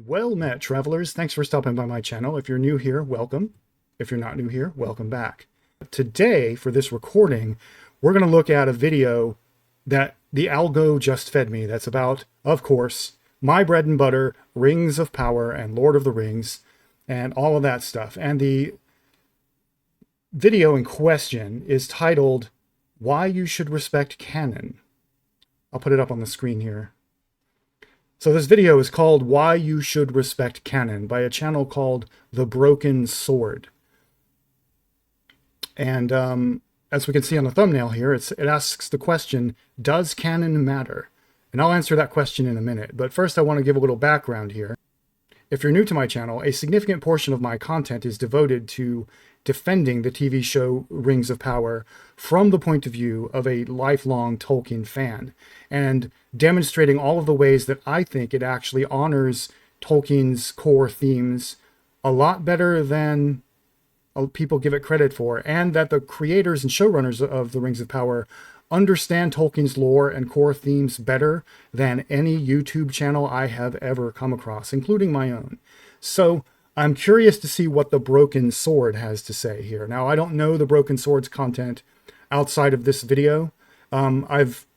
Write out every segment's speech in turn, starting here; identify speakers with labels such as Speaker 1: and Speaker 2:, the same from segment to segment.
Speaker 1: Well met, travelers. Thanks for stopping by my channel. If you're new here, welcome. If you're not new here, welcome back. Today, for this recording, we're going to look at a video that the algo just fed me. That's about, of course, my bread and butter, Rings of Power and Lord of the Rings, and all of that stuff. And the video in question is titled, Why You Should Respect Canon. I'll put it up on the screen here. So this video is called Why You Should Respect Canon by a channel called The Broken Sword. And as we can see on the thumbnail here, it asks the question, does canon matter? And I'll answer that question in a minute. But first I want to give a little background here. If you're new to my channel, a significant portion of my content is devoted to defending the TV show Rings of Power from the point of view of a lifelong Tolkien fan, and demonstrating all of the ways that I think it actually honors Tolkien's core themes a lot better than people give it credit for, and that the creators and showrunners of the Rings of Power understand Tolkien's lore and core themes better than any YouTube channel I have ever come across, including my own. So I'm curious to see what the Broken Sword has to say here. Now, I don't know the Broken Sword's content outside of this video. I've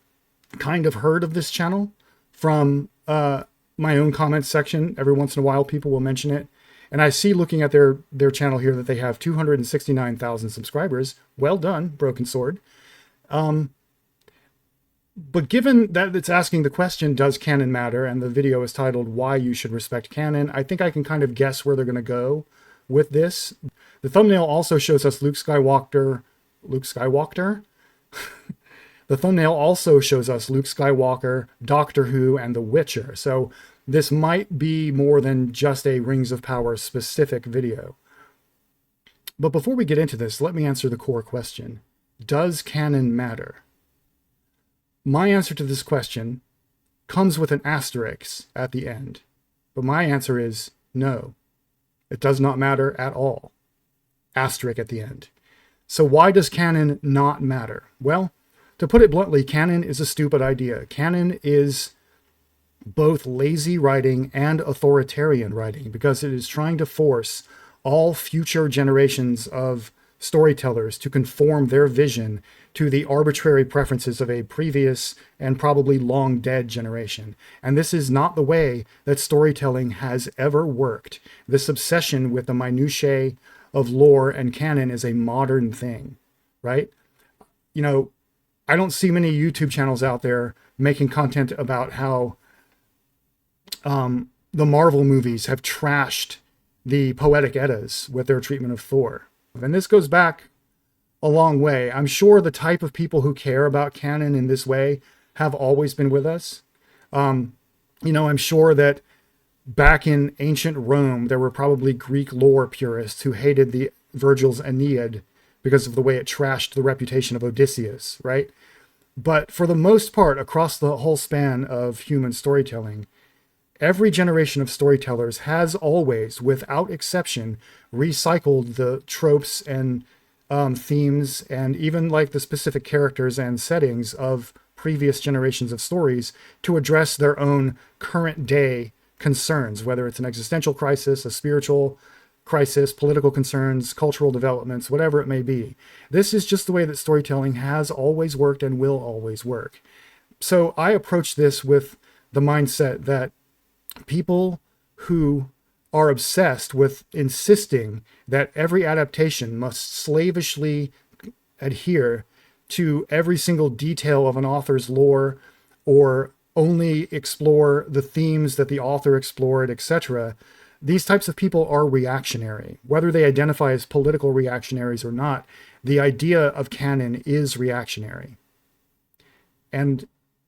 Speaker 1: kind of heard of this channel from my own comments section. Every once in a while, people will mention it. And I see, looking at their channel here, that they have 269,000 subscribers. Well done, Broken Sword. But given that it's asking the question, does canon matter, and the video is titled Why You Should Respect Canon, I think I can kind of guess where they're going to go with this. The thumbnail also shows us Luke Skywalker? The thumbnail also shows us Luke Skywalker, Doctor Who, and The Witcher. So this might be more than just a Rings of Power specific video. But before we get into this, let me answer the core question. Does canon matter? My answer to this question comes with an asterisk at the end. But my answer is no. It does not matter at all. Asterisk at the end. So why does canon not matter? Well, to put it bluntly, canon is a stupid idea. Canon is both lazy writing and authoritarian writing, because it is trying to force all future generations of storytellers to conform their vision to the arbitrary preferences of a previous and probably long dead generation. And this is not the way that storytelling has ever worked. This obsession with the minutiae of lore and canon is a modern thing, right? You know, I don't see many YouTube channels out there making content about how the Marvel movies have trashed the poetic Eddas with their treatment of Thor. And this goes back a long way. I'm sure the type of people who care about canon in this way have always been with us. I'm sure that back in ancient Rome, there were probably Greek lore purists who hated the Virgil's Aeneid because of the way it trashed the reputation of Odysseus, right? But for the most part, across the whole span of human storytelling, every generation of storytellers has always, without exception, recycled the tropes and themes and even like the specific characters and settings of previous generations of stories to address their own current day concerns, whether it's an existential crisis, a spiritual crisis, political concerns, cultural developments, whatever it may be. This is just the way that storytelling has always worked and will always work. So I approach this with the mindset that people who are obsessed with insisting that every adaptation must slavishly adhere to every single detail of an author's lore, or only explore the themes that the author explored, etc. These types of people are reactionary. Whether they identify as political reactionaries or not, the idea of canon is reactionary. And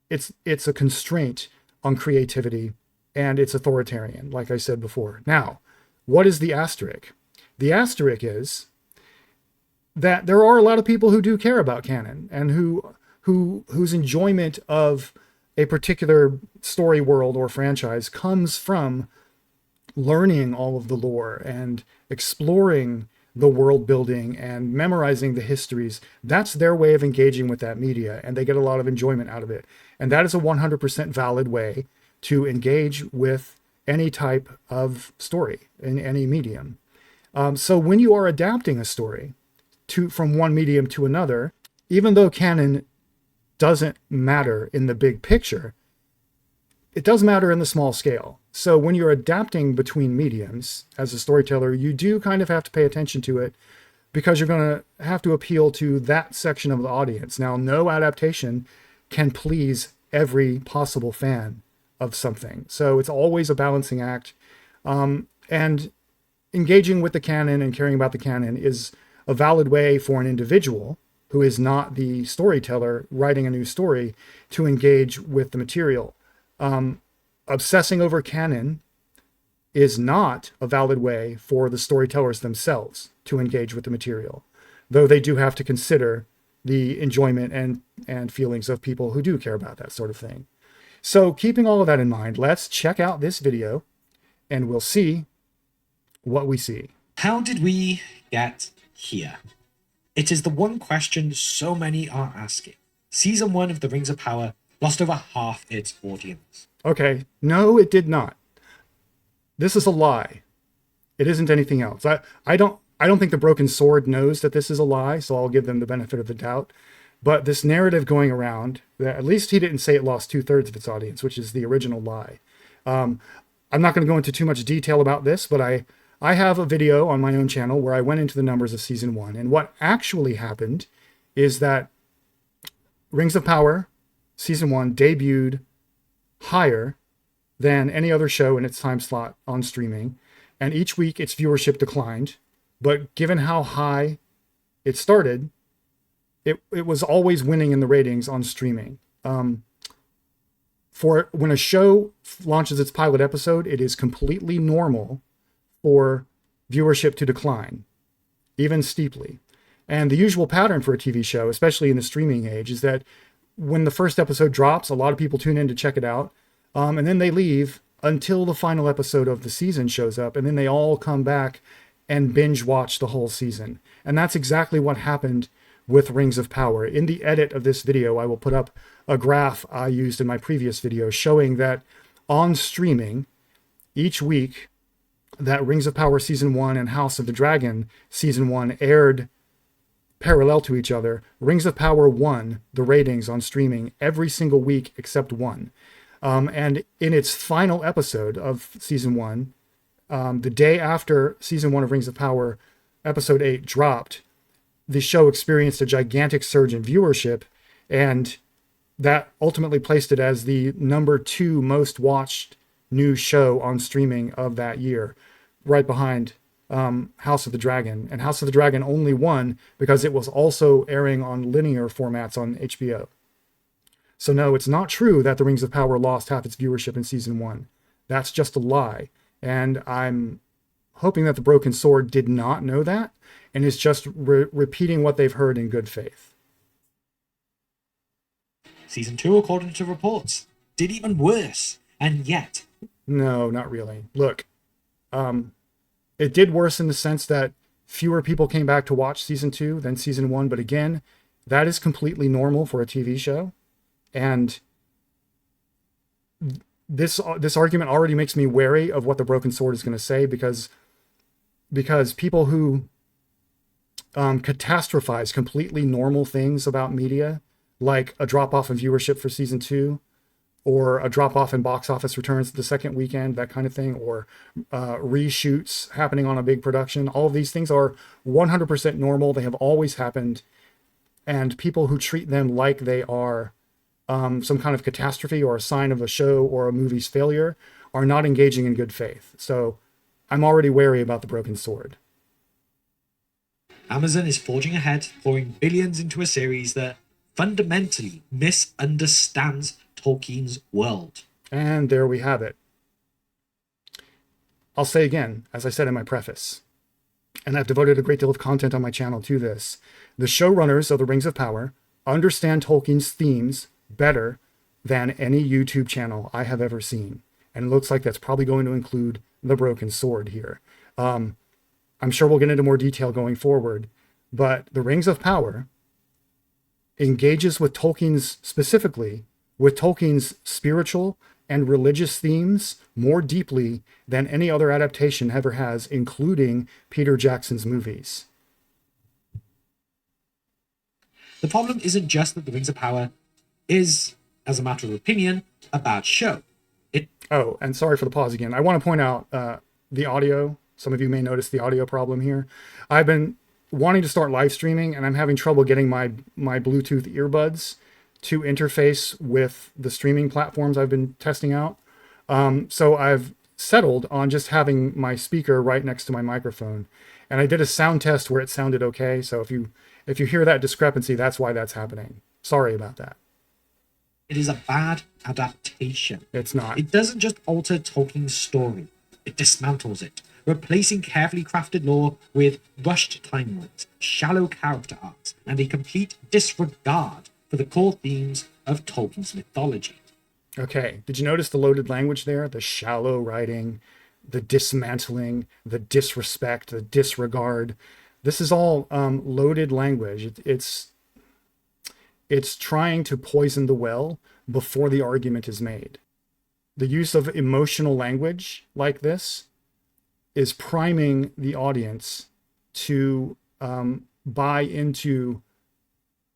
Speaker 1: it's a constraint on creativity, and it's authoritarian, like I said before. Now, what is the asterisk? The asterisk is that there are a lot of people who do care about canon, and whose enjoyment of a particular story world or franchise comes from learning all of the lore and exploring the world building and memorizing the histories. That's their way of engaging with that media, and they get a lot of enjoyment out of it. And that is a 100% valid way to engage with any type of story in any medium. So when you are adapting a story from one medium to another, even though canon doesn't matter in the big picture, it does matter in the small scale. So when you're adapting between mediums as a storyteller, you do kind of have to pay attention to it, because you're going to have to appeal to that section of the audience. Now, no adaptation can please every possible fan of something. So it's always a balancing act. And engaging with the canon and caring about the canon is a valid way for an individual who is not the storyteller writing a new story to engage with the material. Obsessing over canon is not a valid way for the storytellers themselves to engage with the material, though they do have to consider the enjoyment and feelings of people who do care about that sort of thing. So keeping all of that in mind, let's check out this video and we'll see what we see.
Speaker 2: How did we get here? It is the one question so many are asking. Season 1 of The Rings of Power lost over half its audience.
Speaker 1: Okay, no, it did not. This is a lie. It isn't anything else. I don't think the Broken Sword knows that this is a lie, so I'll give them the benefit of the doubt. But this narrative going around, that at least he didn't say it lost 2/3 of its audience, which is the original lie. I'm not going to go into too much detail about this, but I have a video on my own channel where I went into the numbers of season 1. And what actually happened is that Rings of Power season 1 debuted higher than any other show in its time slot on streaming. And each week its viewership declined. But given how high it started, it was always winning in the ratings on streaming. For when a show launches its pilot episode, it is completely normal for viewership to decline, even steeply. And the usual pattern for a TV show, especially in the streaming age, is that when the first episode drops, a lot of people tune in to check it out. And then they leave until the final episode of the season shows up. And then they all come back and binge watch the whole season. And that's exactly what happened with Rings of Power. In the edit of this video, I will put up a graph I used in my previous video showing that on streaming, each week that Rings of Power Season 1 and House of the Dragon Season 1 aired parallel to each other, Rings of Power won the ratings on streaming every single week except one. And in its final episode of Season 1, the day after Season 1 of Rings of Power, Episode 8 dropped, the show experienced a gigantic surge in viewership, and that ultimately placed it as the number 2 most watched new show on streaming of that year, right behind House of the Dragon. And House of the Dragon only won because it was also airing on linear formats on HBO. So no, it's not true that The Rings of Power lost half its viewership in Season 1. That's just a lie. And I'm hoping that the Broken Sword did not know that and is just repeating what they've heard in good faith.
Speaker 2: Season 2, according to reports, did even worse. And yet...
Speaker 1: No, not really. Look, it did worse in the sense that fewer people came back to watch Season 2 than Season 1. But again, that is completely normal for a TV show. And this argument already makes me wary of what the Broken Sword is going to say, because people who catastrophize completely normal things about media, like a drop-off in viewership for Season 2, or a drop-off in box office returns the second weekend, that kind of thing, or reshoots happening on a big production, all of these things are 100% normal. They have always happened. And people who treat them like they are some kind of catastrophe or a sign of a show or a movie's failure are not engaging in good faith. So I'm already wary about the Broken Sword.
Speaker 2: Amazon is forging ahead, pouring billions into a series that fundamentally misunderstands Tolkien's world.
Speaker 1: And there we have it. I'll say again, as I said in my preface, and I've devoted a great deal of content on my channel to this, the showrunners of The Rings of Power understand Tolkien's themes better than any YouTube channel I have ever seen. And it looks like that's probably going to include the Broken Sword here. I'm sure we'll get into more detail going forward, but The Rings of Power engages with Tolkien's, specifically with Tolkien's spiritual and religious themes more deeply than any other adaptation ever has, including Peter Jackson's movies.
Speaker 2: The problem isn't just that The Rings of Power is, as a matter of opinion, a bad show.
Speaker 1: Oh, and sorry for the pause again. I want to point out the audio. Some of you may notice the audio problem here. I've been wanting to start live streaming, and I'm having trouble getting my Bluetooth earbuds to interface with the streaming platforms I've been testing out. So I've settled on just having my speaker right next to my microphone. And I did a sound test where it sounded okay. So if you hear that discrepancy, that's why that's happening. Sorry about that.
Speaker 2: It is a bad adaptation.
Speaker 1: It's not.
Speaker 2: It doesn't just alter Tolkien's story, it dismantles it, replacing carefully crafted lore with rushed timelines, shallow character arcs, and a complete disregard for the core themes of Tolkien's mythology.
Speaker 1: Okay, did you notice the loaded language there? The shallow writing, the dismantling, the disrespect, the disregard. This is all loaded language. It's trying to poison the well before the argument is made. The use of emotional language like this is priming the audience to buy into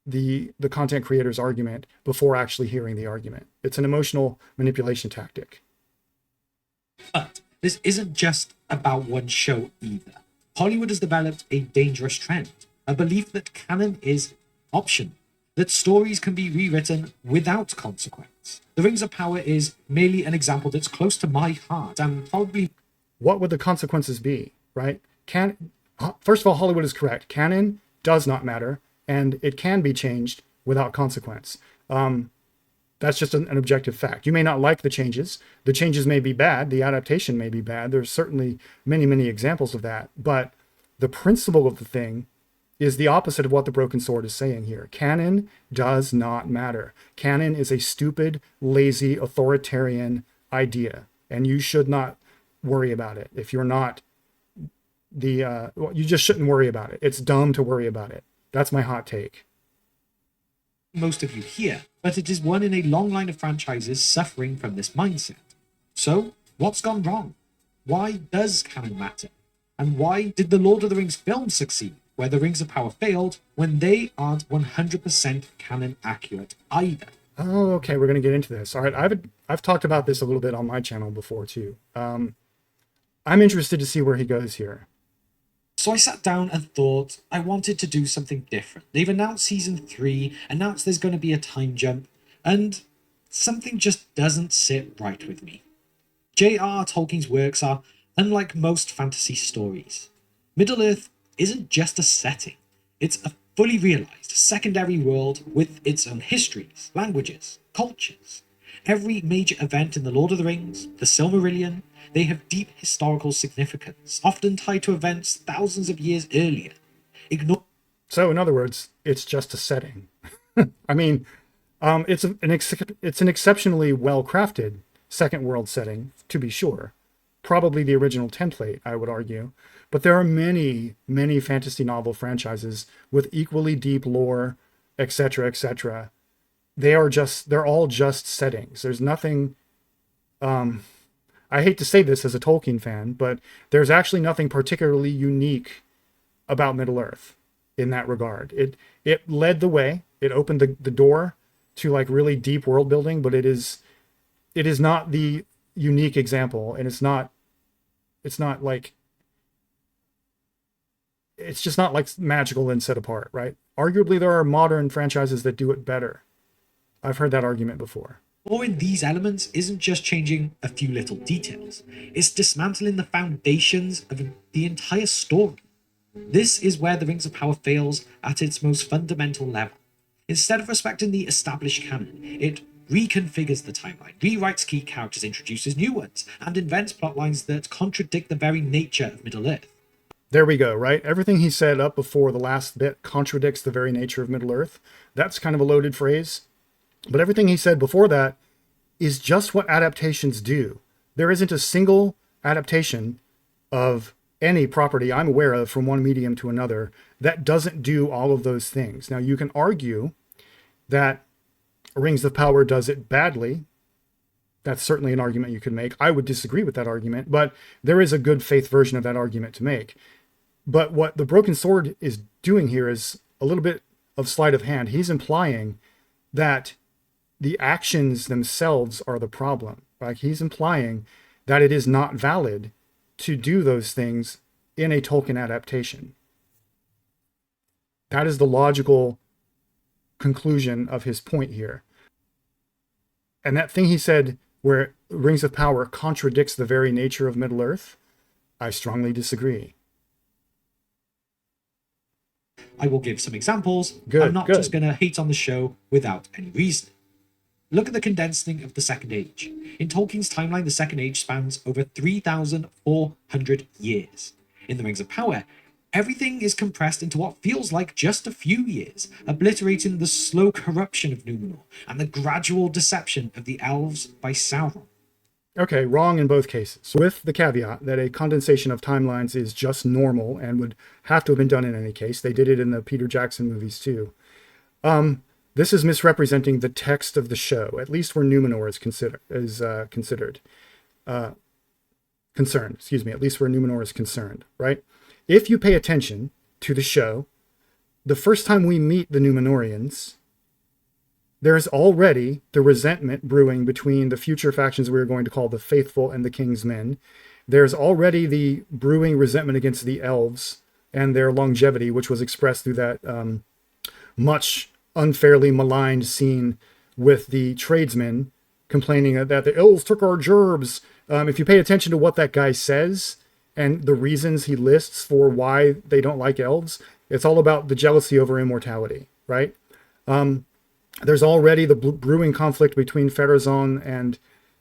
Speaker 1: the content creator's argument before actually hearing the argument. It's an emotional manipulation tactic.
Speaker 2: But this isn't just about one show either. Hollywood has developed a dangerous trend, a belief that canon is optional, that stories can be rewritten without consequence. The Rings of Power is merely an example that's close to my heart and probably...
Speaker 1: What would the consequences be, right? First of all, Hollywood is correct. Canon does not matter, and it can be changed without consequence. That's just an objective fact. You may not like the changes. The changes may be bad. The adaptation may be bad. There's certainly many, many examples of that. But the principle of the thing is the opposite of what the Broken Sword is saying here. Canon does not matter. Canon is a stupid, lazy, authoritarian idea, and you should not worry about it. If you're not you just shouldn't worry about it. It's dumb to worry about it. That's my hot take.
Speaker 2: Most of you here, but it is one in a long line of franchises suffering from this mindset. So, what's gone wrong? Why does canon matter? And why did the Lord of the Rings films succeed, where the Rings of Power failed, when they aren't 100% canon accurate either?
Speaker 1: Oh, okay, we're going to get into this. All right, I've talked about this a little bit on my channel before too. I'm interested to see where he goes here.
Speaker 2: So I sat down and thought I wanted to do something different. They've announced season 3, announced there's going to be a time jump, and something just doesn't sit right with me. J.R.R. Tolkien's works are unlike most fantasy stories. Middle-earth isn't just a setting, it's a fully realized secondary world with its own histories, languages, cultures. Every major event in The Lord of the Rings, the Silmarillion, they have deep historical significance, often tied to events thousands of years earlier.
Speaker 1: So, in other words, it's just a setting. I mean, it's an exceptionally well-crafted second world setting, to be sure. Probably the original template, I would argue. But there are many, many fantasy novel franchises with equally deep lore, etc., etc. They're all just settings. There's nothing, I hate to say this as a Tolkien fan, but there's actually nothing particularly unique about Middle-earth in that regard. It led the way. It opened the door to like really deep world building, but it is not the unique example, and it's just not like magical and set apart, right? Arguably, there are modern franchises that do it better. I've heard that argument before.
Speaker 2: Or in these elements isn't just changing a few little details, it's dismantling the foundations of the entire story. This is where the Rings of Power fails at its most fundamental level. Instead of respecting the established canon, it reconfigures the timeline, rewrites key characters, introduces new ones, and invents plotlines that contradict the very nature of Middle-earth.
Speaker 1: There we go, right? Everything he said up before the last bit contradicts the very nature of Middle-earth. That's kind of a loaded phrase. But everything he said before that is just what adaptations do. There isn't a single adaptation of any property I'm aware of from one medium to another that doesn't do all of those things. Now, you can argue that Rings of Power does it badly. That's certainly an argument you could make. I would disagree with that argument, but there is a good faith version of that argument to make. But what the broken sword is doing here is a little bit of sleight of hand. He's implying that the actions themselves are the problem. Like, he's implying that it is not valid to do those things in a Tolkien adaptation. That is the logical conclusion of his point here. And that thing he said, where Rings of Power contradicts the very nature of Middle-earth, I strongly disagree.
Speaker 2: I will give some examples.
Speaker 1: Good,
Speaker 2: I'm not just going to hate on the show without any reason. Look at the condensing of the Second Age. In Tolkien's timeline, the Second Age spans over 3,400 years. In the Rings of Power, everything is compressed into what feels like just a few years, obliterating the slow corruption of Númenor and the gradual deception of the elves by Sauron.
Speaker 1: Okay, wrong in both cases, with the caveat that a condensation of timelines is just normal and would have to have been done in any case. They did it in the Peter Jackson movies too. This is misrepresenting the text of the show, at least where Númenor is concerned, at least where Númenor is concerned, right? If you pay attention to the show, the first time we meet the Númenorians, there's already the resentment brewing between the future factions we are going to call the Faithful and the King's Men. There's already the brewing resentment against the elves and their longevity, which was expressed through that much unfairly maligned scene with the tradesmen complaining that the elves took our gerbs. If you pay attention to what that guy says and the reasons he lists for why they don't like elves, it's all about the jealousy over immortality, right? There's already the brewing conflict between Pharazôn and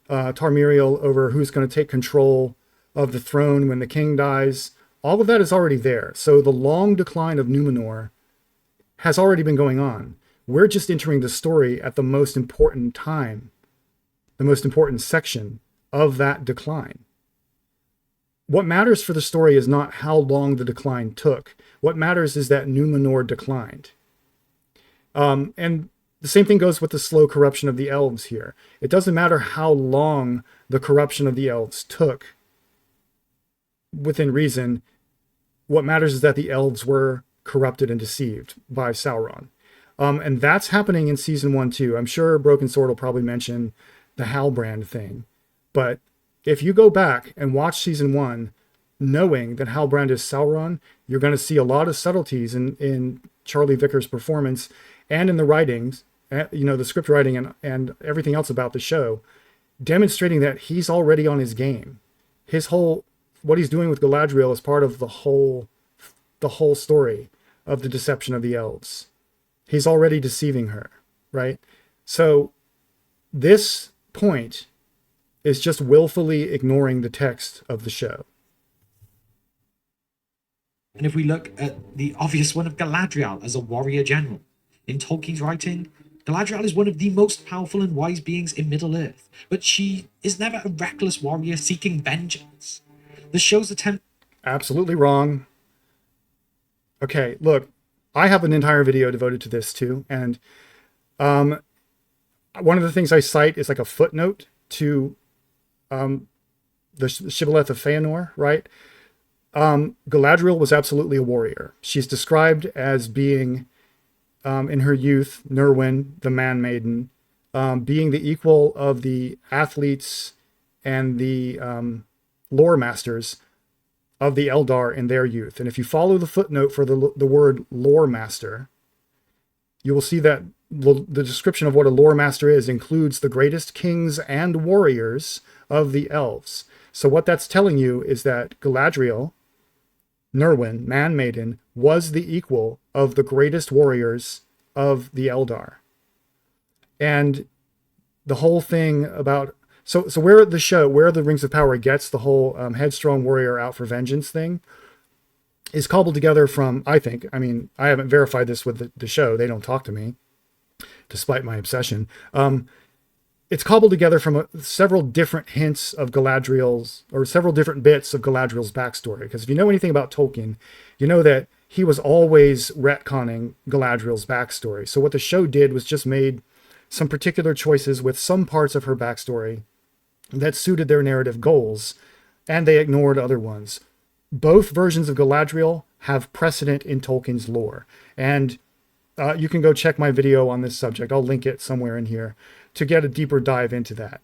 Speaker 1: Tarmiriel over who's going to take control of the throne when the king dies. All of that is already there. So the long decline of Númenor has already been going on. We're just entering the story at the most important time, the most important section of that decline. What matters for the story is not how long the decline took. What matters is that Númenor declined. And the same thing goes with the slow corruption of the elves here. It doesn't matter how long the corruption of the elves took within reason. What matters is that the elves were corrupted and deceived by Sauron. And that's happening in season 1 too. I'm sure Broken Sword will probably mention the Halbrand thing. But if you go back and watch season 1, knowing that Halbrand is Sauron, you're going to see a lot of subtleties in Charlie Vickers' performance and in the writings, the script writing and everything else about the show, demonstrating that he's already on his game. What he's doing with Galadriel is part of the whole story of the deception of the elves. He's already deceiving her, right? So this point is just willfully ignoring the text of the show.
Speaker 2: And if we look at the obvious one of Galadriel as a warrior general, in Tolkien's writing, Galadriel is one of the most powerful and wise beings in Middle-earth, but she is never a reckless warrior seeking vengeance. The show's attempt...
Speaker 1: Absolutely wrong. Okay, look, I have an entire video devoted to this too, and one of the things I cite is like a footnote to the Shibboleth of Feanor, right? Galadriel was absolutely a warrior. She's described as being, in her youth, Nerwin, the man maiden, being the equal of the athletes and the lore masters of the Eldar in their youth. And if you follow the footnote for the word lore master, you will see that the description of what a lore master is includes the greatest kings and warriors of the elves. So what that's telling you is that Galadriel, Nerwin, man maiden, was the equal of the greatest warriors of the Eldar. And the whole thing about so where the Rings of Power gets the whole headstrong warrior out for vengeance thing is cobbled together from, I haven't verified this with the show. They don't talk to me, despite my obsession. It's cobbled together from several different hints of Galadriel's, or several different bits of Galadriel's backstory. Because if you know anything about Tolkien, you know that he was always retconning Galadriel's backstory. So what the show did was just made some particular choices with some parts of her backstory that suited their narrative goals, and they ignored other ones. Both versions of Galadriel have precedent in Tolkien's lore, and you can go check my video on this subject. I'll link it somewhere in here to get a deeper dive into that.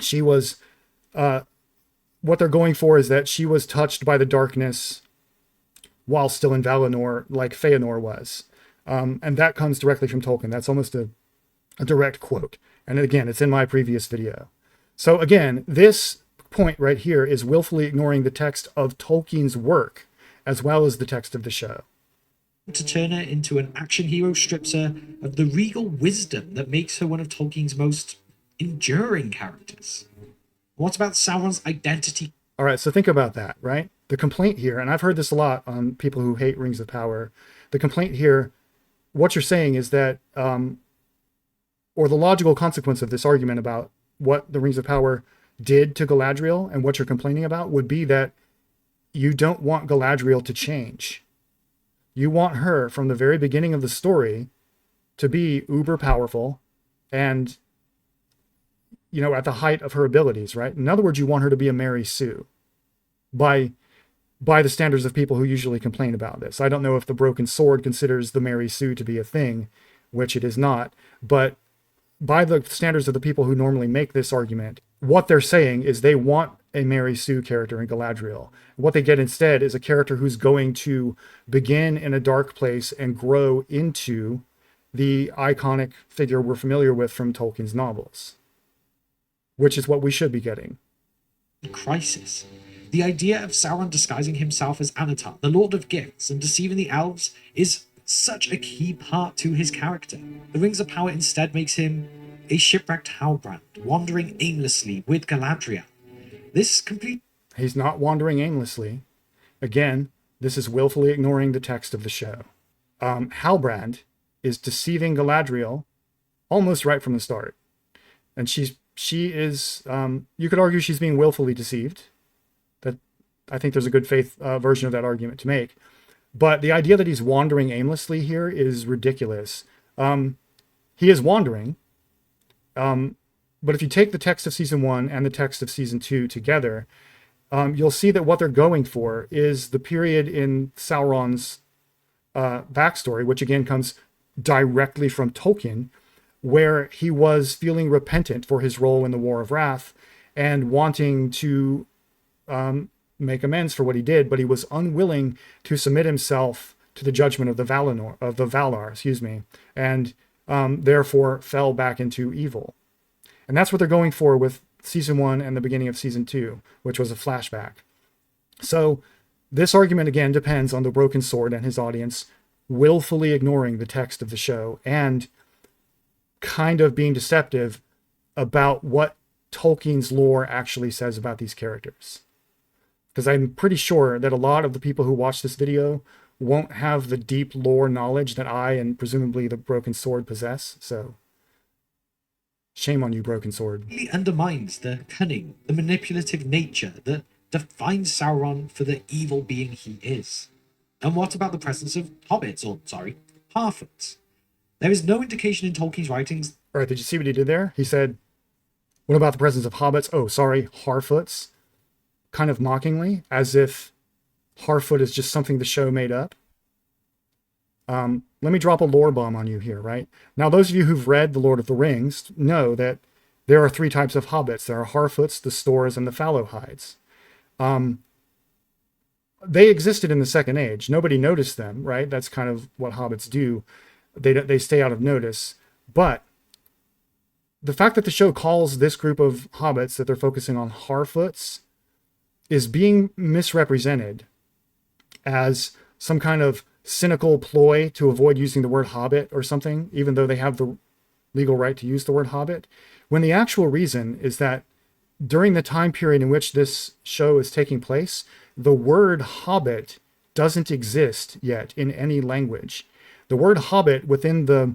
Speaker 1: She was, what they're going for is that she was touched by the darkness while still in Valinor, like Feanor was. And that comes directly from Tolkien. That's almost a direct quote. And again, it's in my previous video. So again, this point right here is willfully ignoring the text of Tolkien's work, as well as the text of the show.
Speaker 2: To turn her into an action hero strips her of the regal wisdom that makes her one of Tolkien's most enduring characters. What about Sauron's identity?
Speaker 1: All right, so think about that, right? The complaint here, and I've heard this a lot on people who hate Rings of Power, the complaint here, what you're saying is that, or the logical consequence of this argument about what the Rings of Power did to Galadriel and what you're complaining about would be that you don't want Galadriel to change. You want her from the very beginning of the story to be uber powerful and, you know, at the height of her abilities, right? In other words, you want her to be a Mary Sue by the standards of people who usually complain about this. I don't know if the Broken Sword considers the Mary Sue to be a thing, which it is not, but by the standards of the people who normally make this argument, what they're saying is they want a Mary Sue character in Galadriel. What they get instead is a character who's going to begin in a dark place and grow into the iconic figure we're familiar with from Tolkien's novels, which is what we should be getting.
Speaker 2: Crisis. The idea of Sauron disguising himself as Anatar, the Lord of Gifts, and deceiving the elves is such a key part to his character. The Rings of Power instead makes him a shipwrecked Halbrand, wandering aimlessly with Galadriel. This complete...
Speaker 1: He's not wandering aimlessly. Again, this is willfully ignoring the text of the show. Halbrand is deceiving Galadriel almost right from the start. And she is, you could argue she's being willfully deceived. That I think there's a good faith version of that argument to make. But the idea that he's wandering aimlessly here is ridiculous. He is wandering. But if you take the text of season 1 and the text of season 2 together, you'll see that what they're going for is the period in Sauron's backstory, which again comes directly from Tolkien, where he was feeling repentant for his role in the War of Wrath and wanting to make amends for what he did, but he was unwilling to submit himself to the judgment of the Valar, and therefore fell back into evil. And that's what they're going for with season 1 and the beginning of season 2, which was a flashback. So this argument again depends on the Broken Sword and his audience willfully ignoring the text of the show and kind of being deceptive about what Tolkien's lore actually says about these characters. Because I'm pretty sure that a lot of the people who watch this video won't have the deep lore knowledge that I and presumably the Broken Sword possess. So shame on you, Broken Sword.
Speaker 2: It really undermines the cunning, the manipulative nature that defines Sauron for the evil being he is. And what about the presence of hobbits, halflings? There is no indication in Tolkien's writings.
Speaker 1: All right, did you see what he did there? He said, what about the presence of hobbits? Oh, sorry, Harfoots. Kind of mockingly, as if Harfoot is just something the show made up. Let me drop a lore bomb on you here, right? Now, those of you who've read The Lord of the Rings know that there are 3 types of hobbits. There are Harfoots, the Stores, and the Fallowhides. They existed in the Second Age. Nobody noticed them, right? That's kind of what hobbits do. They stay out of notice. But the fact that the show calls this group of hobbits that they're focusing on Harfoots is being misrepresented as some kind of cynical ploy to avoid using the word hobbit or something, even though they have the legal right to use the word hobbit, when the actual reason is that during the time period in which this show is taking place, the word hobbit doesn't exist yet in any language. The word hobbit within the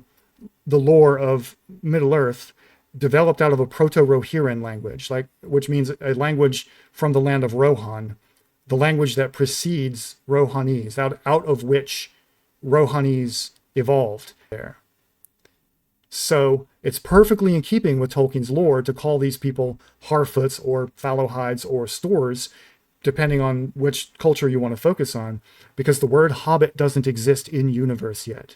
Speaker 1: lore of Middle-earth developed out of a Proto-Rohirrim language, which means a language from the land of Rohan, the language that precedes Rohanese, out of which Rohanese evolved there. So It's perfectly in keeping with Tolkien's lore to call these people Harfoots or Fallowhides or Stores, depending on which culture you want to focus on, because the word hobbit doesn't exist in universe yet.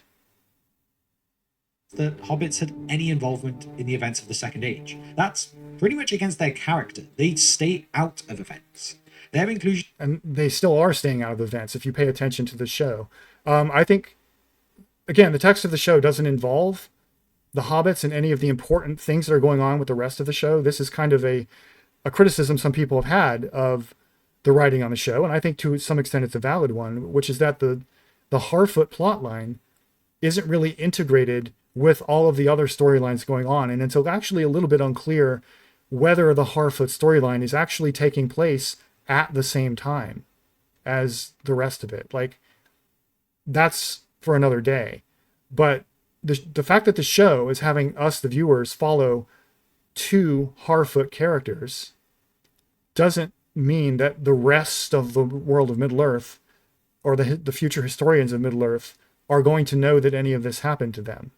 Speaker 2: That hobbits had any involvement in the events of the Second Age. That's pretty much against their character. They stay out of events. Their inclusion.
Speaker 1: And they still are staying out of events if you pay attention to the show. I think, again, the text of the show doesn't involve the hobbits and any of the important things that are going on with the rest of the show. This is kind of a criticism some people have had of the writing on the show, and I think to some extent it's a valid one, which is that the Harfoot plotline isn't really integrated with all of the other storylines going on, and it's actually a little bit unclear whether the Harfoot storyline is actually taking place at the same time as the rest of it. Like, that's for another day. But the fact that the show is having us, the viewers, follow two Harfoot characters doesn't mean that the rest of the world of Middle-earth or the future historians of Middle-earth are going to know that any of this happened to them.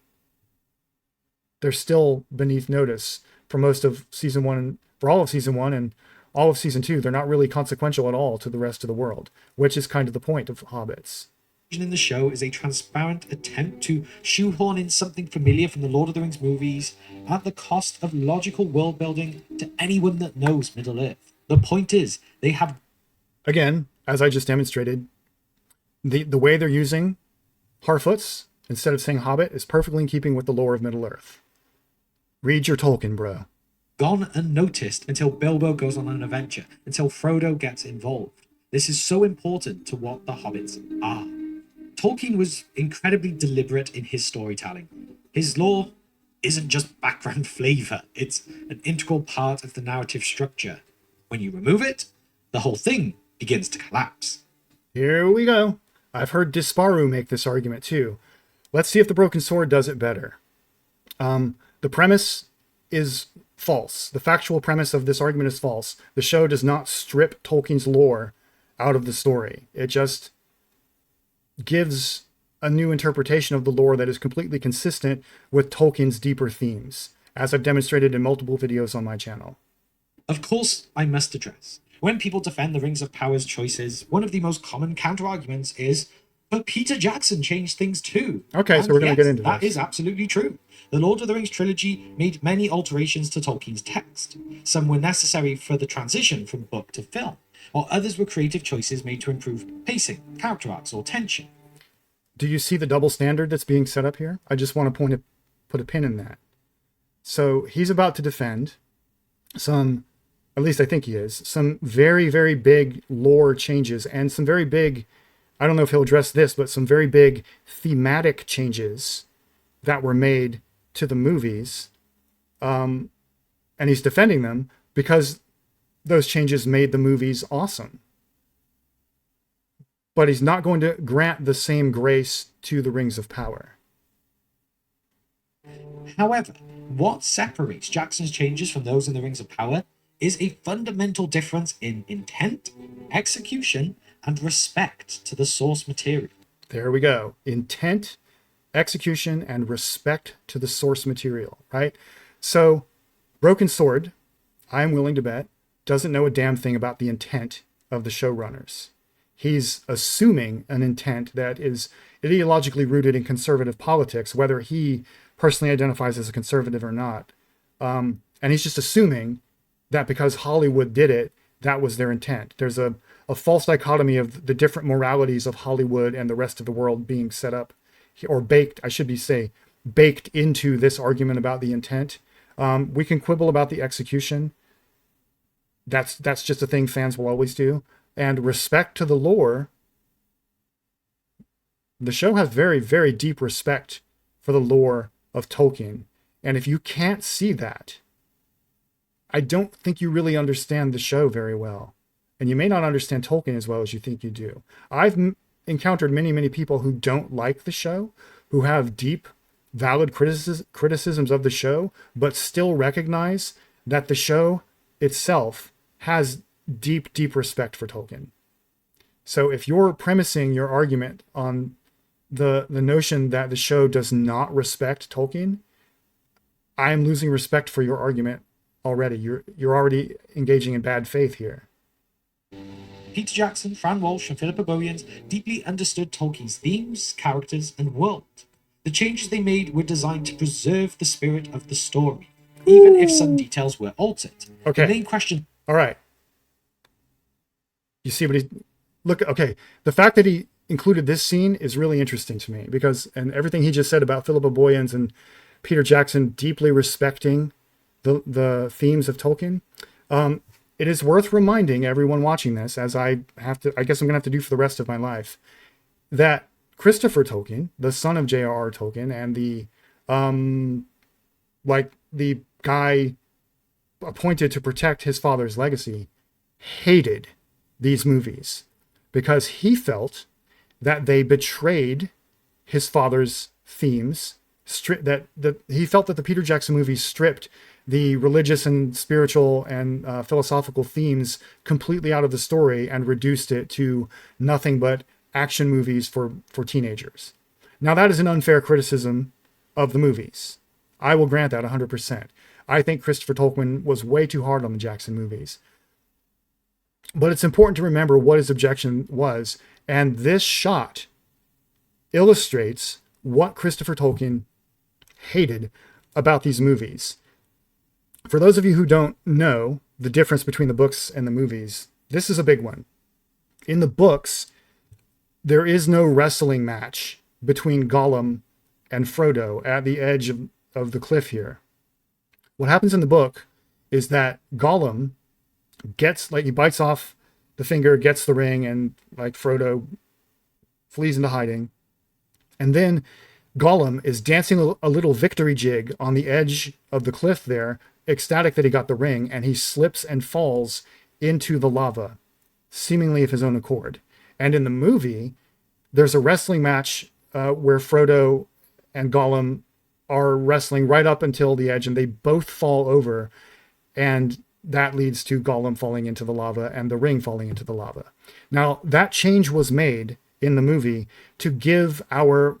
Speaker 1: They're still beneath notice for most of season one, for all of season one and all of season two. They're not really consequential at all to the rest of the world, which is kind of the point of hobbits.
Speaker 2: In the show is a transparent attempt to shoehorn in something familiar from the Lord of the Rings movies at the cost of logical world building to anyone that knows Middle-earth. The point is, they have...
Speaker 1: Again, as I just demonstrated, the way they're using Harfoots instead of saying Hobbit is perfectly in keeping with the lore of Middle-earth. Read your Tolkien, bro.
Speaker 2: Gone unnoticed until Bilbo goes on an adventure, until Frodo gets involved. This is so important to what the hobbits are. Tolkien was incredibly deliberate in his storytelling. His lore isn't just background flavor, it's an integral part of the narrative structure. When you remove it, the whole thing begins to collapse.
Speaker 1: Here we go. I've heard Disparu make this argument too. Let's see if the Broken Sword does it better. The premise is false. The factual premise of this argument is false. The show does not strip Tolkien's lore out of the story. It just gives a new interpretation of the lore that is completely consistent with Tolkien's deeper themes, as I've demonstrated in multiple videos on my channel.
Speaker 2: Of course, I must address, when people defend the Rings of Power's choices, one of the most common counter-arguments is, but Peter Jackson changed things too.
Speaker 1: Okay,
Speaker 2: And
Speaker 1: so we're going to
Speaker 2: yes,
Speaker 1: get into
Speaker 2: that
Speaker 1: this.
Speaker 2: is absolutely true. The Lord of the Rings trilogy made many alterations to Tolkien's text. Some were necessary for the transition from book to film, while others were creative choices made to improve pacing, character arcs, or tension.
Speaker 1: Do you see the double standard that's being set up here? I just want to put a pin in that. So he's about to defend some, at least I think he is, some very, very big lore changes and some very big, I don't know if he'll address this, but some very big thematic changes that were made to the movies. And he's defending them because those changes made the movies awesome. But he's not going to grant the same grace to the Rings of Power.
Speaker 2: However, what separates Jackson's changes from those in the Rings of Power is a fundamental difference in intent, execution, and respect to the source material.
Speaker 1: There we go. Intent, execution, and respect to the source material, right? So, Broken Sword, I'm willing to bet, doesn't know a damn thing about the intent of the showrunners. He's assuming an intent that is ideologically rooted in conservative politics, whether he personally identifies as a conservative or not. And he's just assuming that because Hollywood did it, that was their intent. There's a false dichotomy of the different moralities of Hollywood and the rest of the world being set up, or baked, I should be say, baked into this argument about the intent. We can quibble about the execution. That's just a thing fans will always do. And respect to the lore, the show has very, very deep respect for the lore of Tolkien. And if you can't see that, I don't think you really understand the show very well. And you may not understand Tolkien as well as you think you do. I've encountered many, many people who don't like the show, who have deep, valid criticisms of the show, but still recognize that the show itself has deep, deep respect for Tolkien. So if you're premising your argument on the notion that the show does not respect Tolkien, I am losing respect for your argument already. You're already engaging in bad faith here.
Speaker 2: Peter Jackson, Fran Walsh, and Philippa Boyens deeply understood Tolkien's themes, characters, and world. The changes they made were designed to preserve the spirit of the story, even if some details were altered.
Speaker 1: Okay.
Speaker 2: The main question.
Speaker 1: All right. You see what he look? Okay. The fact that he included this scene is really interesting to me because, and everything he just said about Philippa Boyens and Peter Jackson deeply respecting the themes of Tolkien. It is worth reminding everyone watching this, as I guess I'm gonna have to do for the rest of my life, that Christopher Tolkien, the son of J.R.R. Tolkien, and the guy appointed to protect his father's legacy, hated these movies because he felt that they betrayed his father's themes. He felt that the Peter Jackson movies stripped the religious and spiritual and philosophical themes completely out of the story and reduced it to nothing but action movies for teenagers. Now, that is an unfair criticism of the movies. I will grant that 100%. I think Christopher Tolkien was way too hard on the Jackson movies. But it's important to remember what his objection was, and this shot illustrates what Christopher Tolkien hated about these movies. For those of you who don't know the difference between the books and the movies, this is a big one. In the books, there is no wrestling match between Gollum and Frodo at the edge of the cliff here. What happens in the book is that Gollum he bites off the finger, gets the ring, and like Frodo flees into hiding. And then Gollum is dancing a little victory jig on the edge of the cliff there, ecstatic that he got the ring, and he slips and falls into the lava, seemingly of his own accord. And in the movie, there's a wrestling match where Frodo and Gollum are wrestling right up until the edge, and they both fall over, and that leads to Gollum falling into the lava and the ring falling into the lava. Now, that change was made in the movie to give our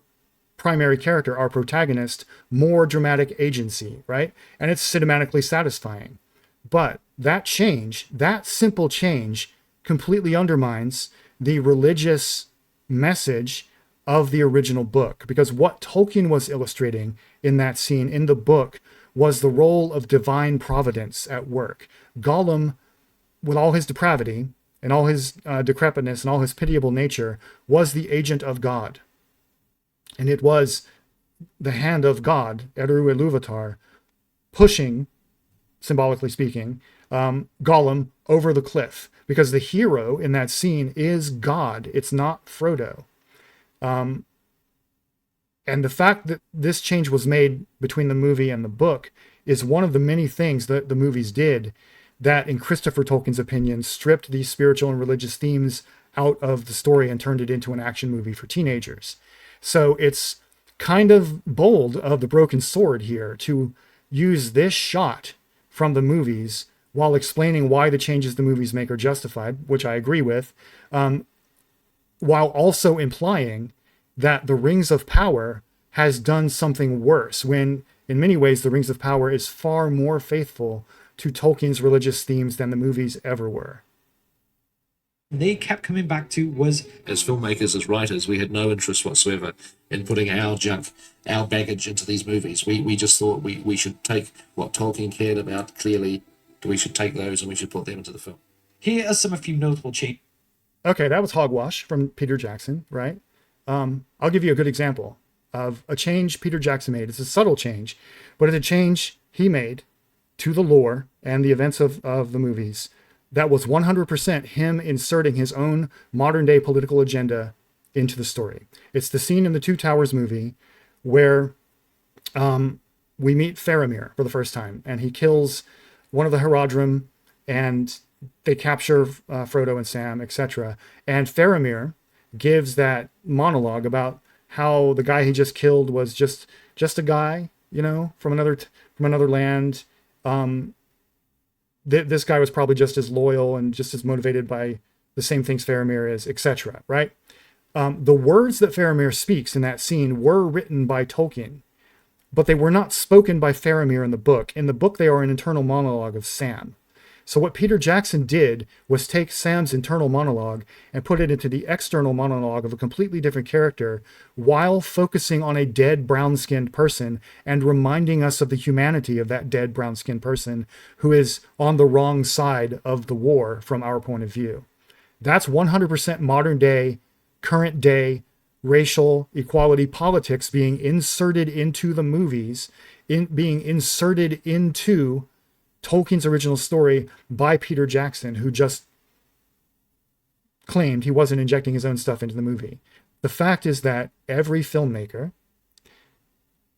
Speaker 1: primary character, our protagonist, more dramatic agency, right? And it's cinematically satisfying. But that change, that simple change, completely undermines the religious message of the original book, because what Tolkien was illustrating in that scene in the book was the role of divine providence at work. Gollum, with all his depravity and all his decrepitness and all his pitiable nature, was the agent of God. And it was the hand of God, Eru Ilúvatar, pushing, symbolically speaking, Gollum over the cliff, because the hero in that scene is God. It's not Frodo. And the fact that this change was made between the movie and the book is one of the many things that the movies did that, in Christopher Tolkien's opinion, stripped these spiritual and religious themes out of the story and turned it into an action movie for teenagers. So it's kind of bold of the Broken Sword here to use this shot from the movies while explaining why the changes the movies make are justified, which I agree with, while also implying that the Rings of Power has done something worse, when in many ways the Rings of Power is far more faithful to Tolkien's religious themes than the movies ever were.
Speaker 2: They kept coming back to was,
Speaker 3: as filmmakers, as writers, we had no interest whatsoever in putting our junk, our baggage into these movies. We just thought we should take what Tolkien cared about clearly, we should take those and we should put them into the film.
Speaker 2: Here are a few notable changes.
Speaker 1: Okay, that was hogwash from Peter Jackson, right? I'll give you a good example of a change Peter Jackson made. It's a subtle change, but it's a change he made to the lore and the events of the movies that was 100% him inserting his own modern day political agenda into the story. It's the scene in the Two Towers movie where we meet Faramir for the first time, and he kills one of the Haradrim, and they capture Frodo and Sam, etc. And Faramir gives that monologue about how the guy he just killed was just a guy, from another land. This guy was probably just as loyal and just as motivated by the same things Faramir is, etc. Right? The words that Faramir speaks in that scene were written by Tolkien, but they were not spoken by Faramir in the book. In the book, they are an internal monologue of Sam. So what Peter Jackson did was take Sam's internal monologue and put it into the external monologue of a completely different character while focusing on a dead brown-skinned person and reminding us of the humanity of that dead brown-skinned person who is on the wrong side of the war from our point of view. That's 100% modern day, current day racial equality politics being inserted into the movies, being inserted into Tolkien's original story by Peter Jackson, who just claimed he wasn't injecting his own stuff into the movie. The fact is that every filmmaker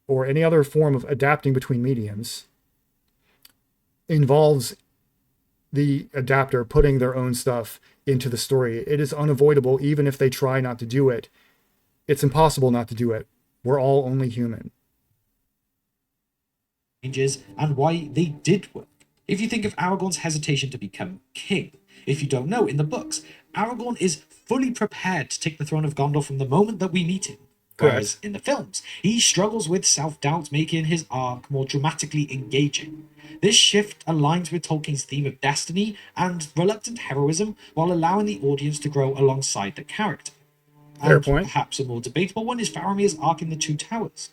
Speaker 1: or any other form of adapting between mediums involves the adapter putting their own stuff into the story. It is unavoidable, even if they try not to do it. It's impossible not to do it. We're all only human.
Speaker 2: Changes and why they did work. If you think of Aragorn's hesitation to become king, if you don't know, in the books, Aragorn is fully prepared to take the throne of Gondor from the moment that we meet him. Whereas in the films, he struggles with self-doubt, making his arc more dramatically engaging. This shift aligns with Tolkien's theme of destiny and reluctant heroism, while allowing the audience to grow alongside the character.
Speaker 1: Fair
Speaker 2: And
Speaker 1: point.
Speaker 2: perhaps a more debatable one is Faramir's arc in the Two Towers.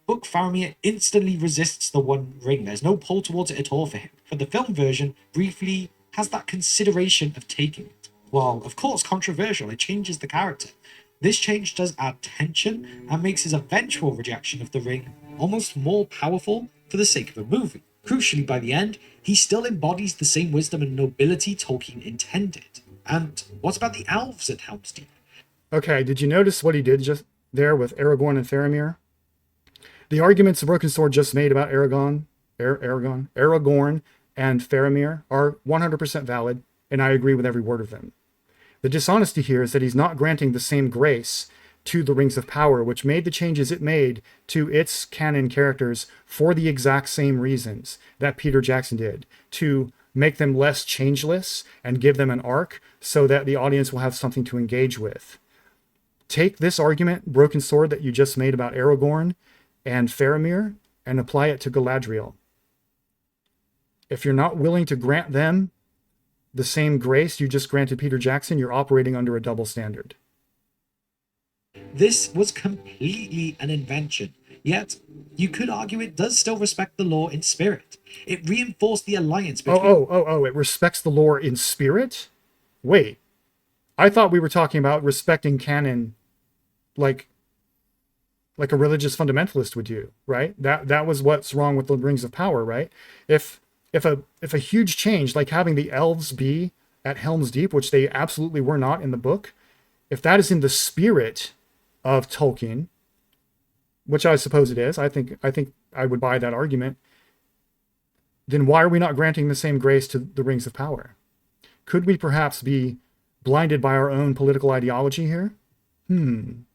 Speaker 2: Book Faramir instantly resists the One Ring. There's no pull towards it at all for him. But the film version briefly has that consideration of taking it. While, of course, controversial, it changes the character. This change does add tension and makes his eventual rejection of the ring almost more powerful for the sake of a movie. Crucially, by the end, he still embodies the same wisdom and nobility Tolkien intended. And what about the elves at Helm's Deep?
Speaker 1: Okay, did you notice what he did just there with Aragorn and Faramir? The arguments the Broken Sword just made about Aragorn and Faramir are 100% valid, and I agree with every word of them. The dishonesty here is that he's not granting the same grace to the Rings of Power, which made the changes it made to its canon characters for the exact same reasons that Peter Jackson did, to make them less changeless and give them an arc so that the audience will have something to engage with. Take this argument, Broken Sword, that you just made about Aragorn and Faramir and apply it to Galadriel. If you're not willing to grant them the same grace you just granted Peter Jackson, you're operating under a double standard.
Speaker 2: This was completely an invention, yet you could argue it does still respect the lore in spirit. It reinforced the alliance between...
Speaker 1: It respects the lore in spirit? Wait, I thought we were talking about respecting canon like a religious fundamentalist would do, right? That was what's wrong with the Rings of Power, right? If a huge change, like having the elves be at Helm's Deep, which they absolutely were not in the book, if that is in the spirit of Tolkien, which I suppose it is, I think I would buy that argument, then why are we not granting the same grace to the Rings of Power? Could we perhaps be blinded by our own political ideology here?
Speaker 2: Between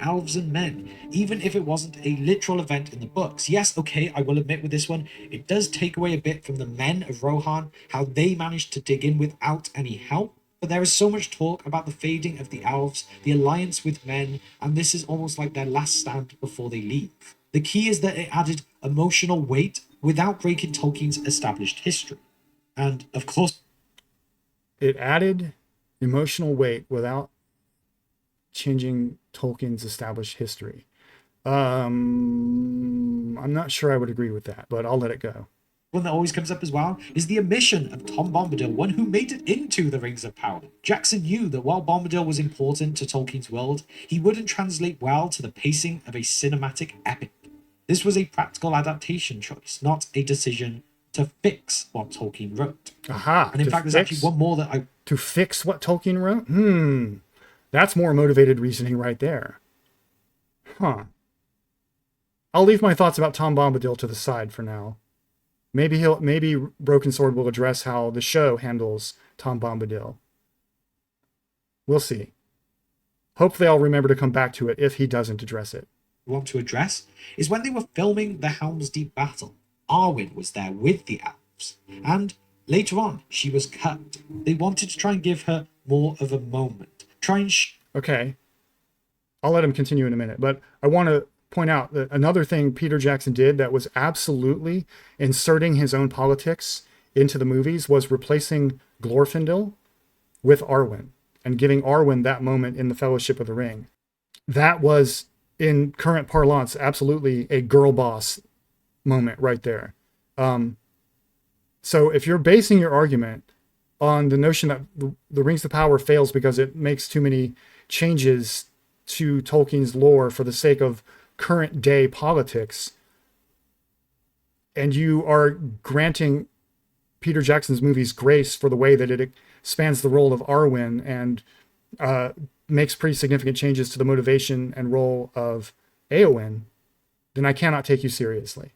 Speaker 2: elves and men, even if it wasn't a literal event in the books. Yes, okay, I will admit with this one, it does take away a bit from the men of Rohan, how they managed to dig in without any help. But there is so much talk about the fading of the elves, the alliance with men, and this is almost like their last stand before they leave. The key is that it added emotional weight without breaking Tolkien's established history. And, of course...
Speaker 1: It added emotional weight without changing Tolkien's established history. I'm not sure I would agree with that, but I'll let it go.
Speaker 2: One that always comes up as well is the omission of Tom Bombadil, one who made it into the Rings of Power. Jackson knew that while Bombadil was important to Tolkien's world, he wouldn't translate well to the pacing of a cinematic epic. This was a practical adaptation choice, not a decision to fix what Tolkien wrote.
Speaker 1: Aha!
Speaker 2: And in fact, there's actually one more that I...
Speaker 1: To fix what Tolkien wrote? That's more motivated reasoning right there. Huh. I'll leave my thoughts about Tom Bombadil to the side for now. Maybe Broken Sword will address how the show handles Tom Bombadil. We'll see. Hopefully I'll remember to come back to it if he doesn't address it.
Speaker 2: want to address is when they were filming the Helm's Deep battle, Arwen was there with the elves, and later on she was cut. They wanted to try and give her more of a moment.
Speaker 1: Okay. I'll let him continue in a minute, but I want to point out that another thing Peter Jackson did that was absolutely inserting his own politics into the movies was replacing Glorfindel with Arwen and giving Arwen that moment in the Fellowship of the Ring. That was, in current parlance, absolutely a girl boss moment right there. So if you're basing your argument on the notion that the Rings of Power fails because it makes too many changes to Tolkien's lore for the sake of current day politics, and you are granting Peter Jackson's movies grace for the way that it expands the role of Arwen and makes pretty significant changes to the motivation and role of Éowyn, then I cannot take you seriously.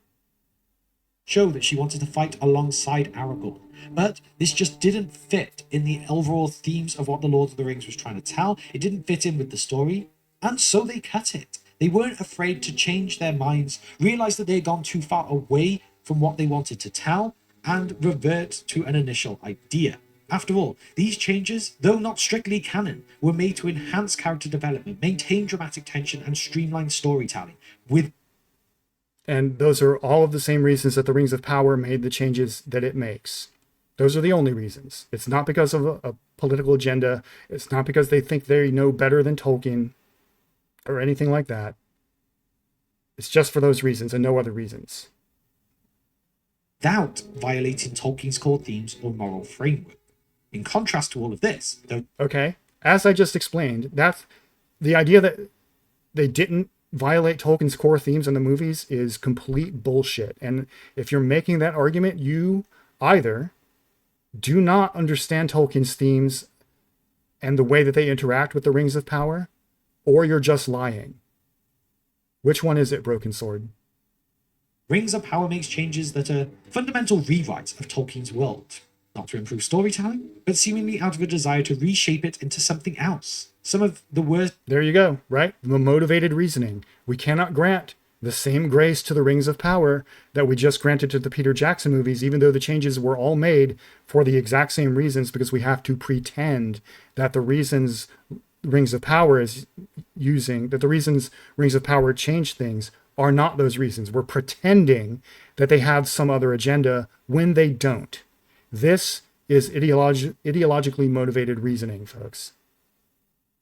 Speaker 2: Show that she wanted to fight alongside Aragorn, but this just didn't fit in the overall themes of what the Lord of the Rings was trying to tell. It didn't fit in with the story, and so they cut it. They weren't afraid to change their minds, realize that they had gone too far away from what they wanted to tell, and revert to an initial idea. After all, these changes, though not strictly canon, were made to enhance character development, maintain dramatic tension, and streamline storytelling.
Speaker 1: And those are all of the same reasons that the Rings of Power made the changes that it makes. Those are the only reasons. It's not because of a political agenda. It's not because they think they know better than Tolkien or anything like that. It's just for those reasons and no other reasons.
Speaker 2: Without violating Tolkien's core themes or moral framework. In contrast to all of this, though.
Speaker 1: Okay, as I just explained, that's the idea that they didn't violate Tolkien's core themes in the movies is complete bullshit. And if you're making that argument, you either do not understand Tolkien's themes and the way that they interact with the Rings of Power, or you're just lying. Which one is it, Broken Sword?
Speaker 2: Rings of Power makes changes that are fundamental rewrites of Tolkien's world, not to improve storytelling, but seemingly out of a desire to reshape it into something else. Some of the worst...
Speaker 1: There you go, right? The motivated reasoning. We cannot grant the same grace to the Rings of Power that we just granted to the Peter Jackson movies, even though the changes were all made for the exact same reasons, because we have to pretend that the reasons Rings of Power is using, that the reasons Rings of Power change things are not those reasons. We're pretending that they have some other agenda when they don't. This is ideologically motivated reasoning, folks.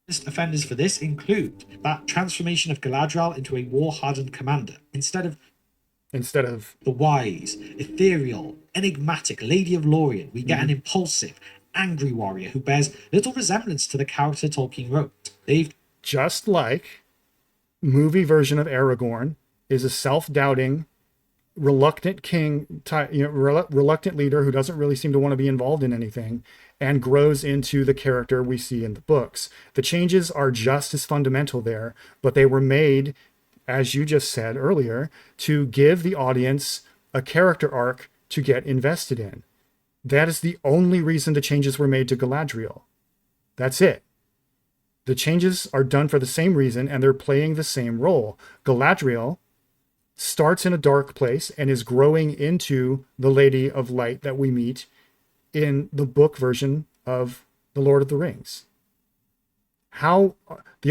Speaker 2: Offenders for this include that transformation of Galadriel into a war-hardened commander, instead of the wise, ethereal, enigmatic Lady of Lorien, we get an impulsive, angry warrior who bears little resemblance to the character Tolkien wrote.
Speaker 1: Just like movie version of Aragorn is a self-doubting, reluctant king, reluctant leader who doesn't really seem to want to be involved in anything, and grows into the character we see in the books. The changes are just as fundamental there, but they were made, as you just said earlier, to give the audience a character arc to get invested in. That is the only reason the changes were made to Galadriel. That's it. The changes are done for the same reason, and they're playing the same role. Galadriel starts in a dark place and is growing into the Lady of Light that we meet in the book version of The Lord of the Rings. The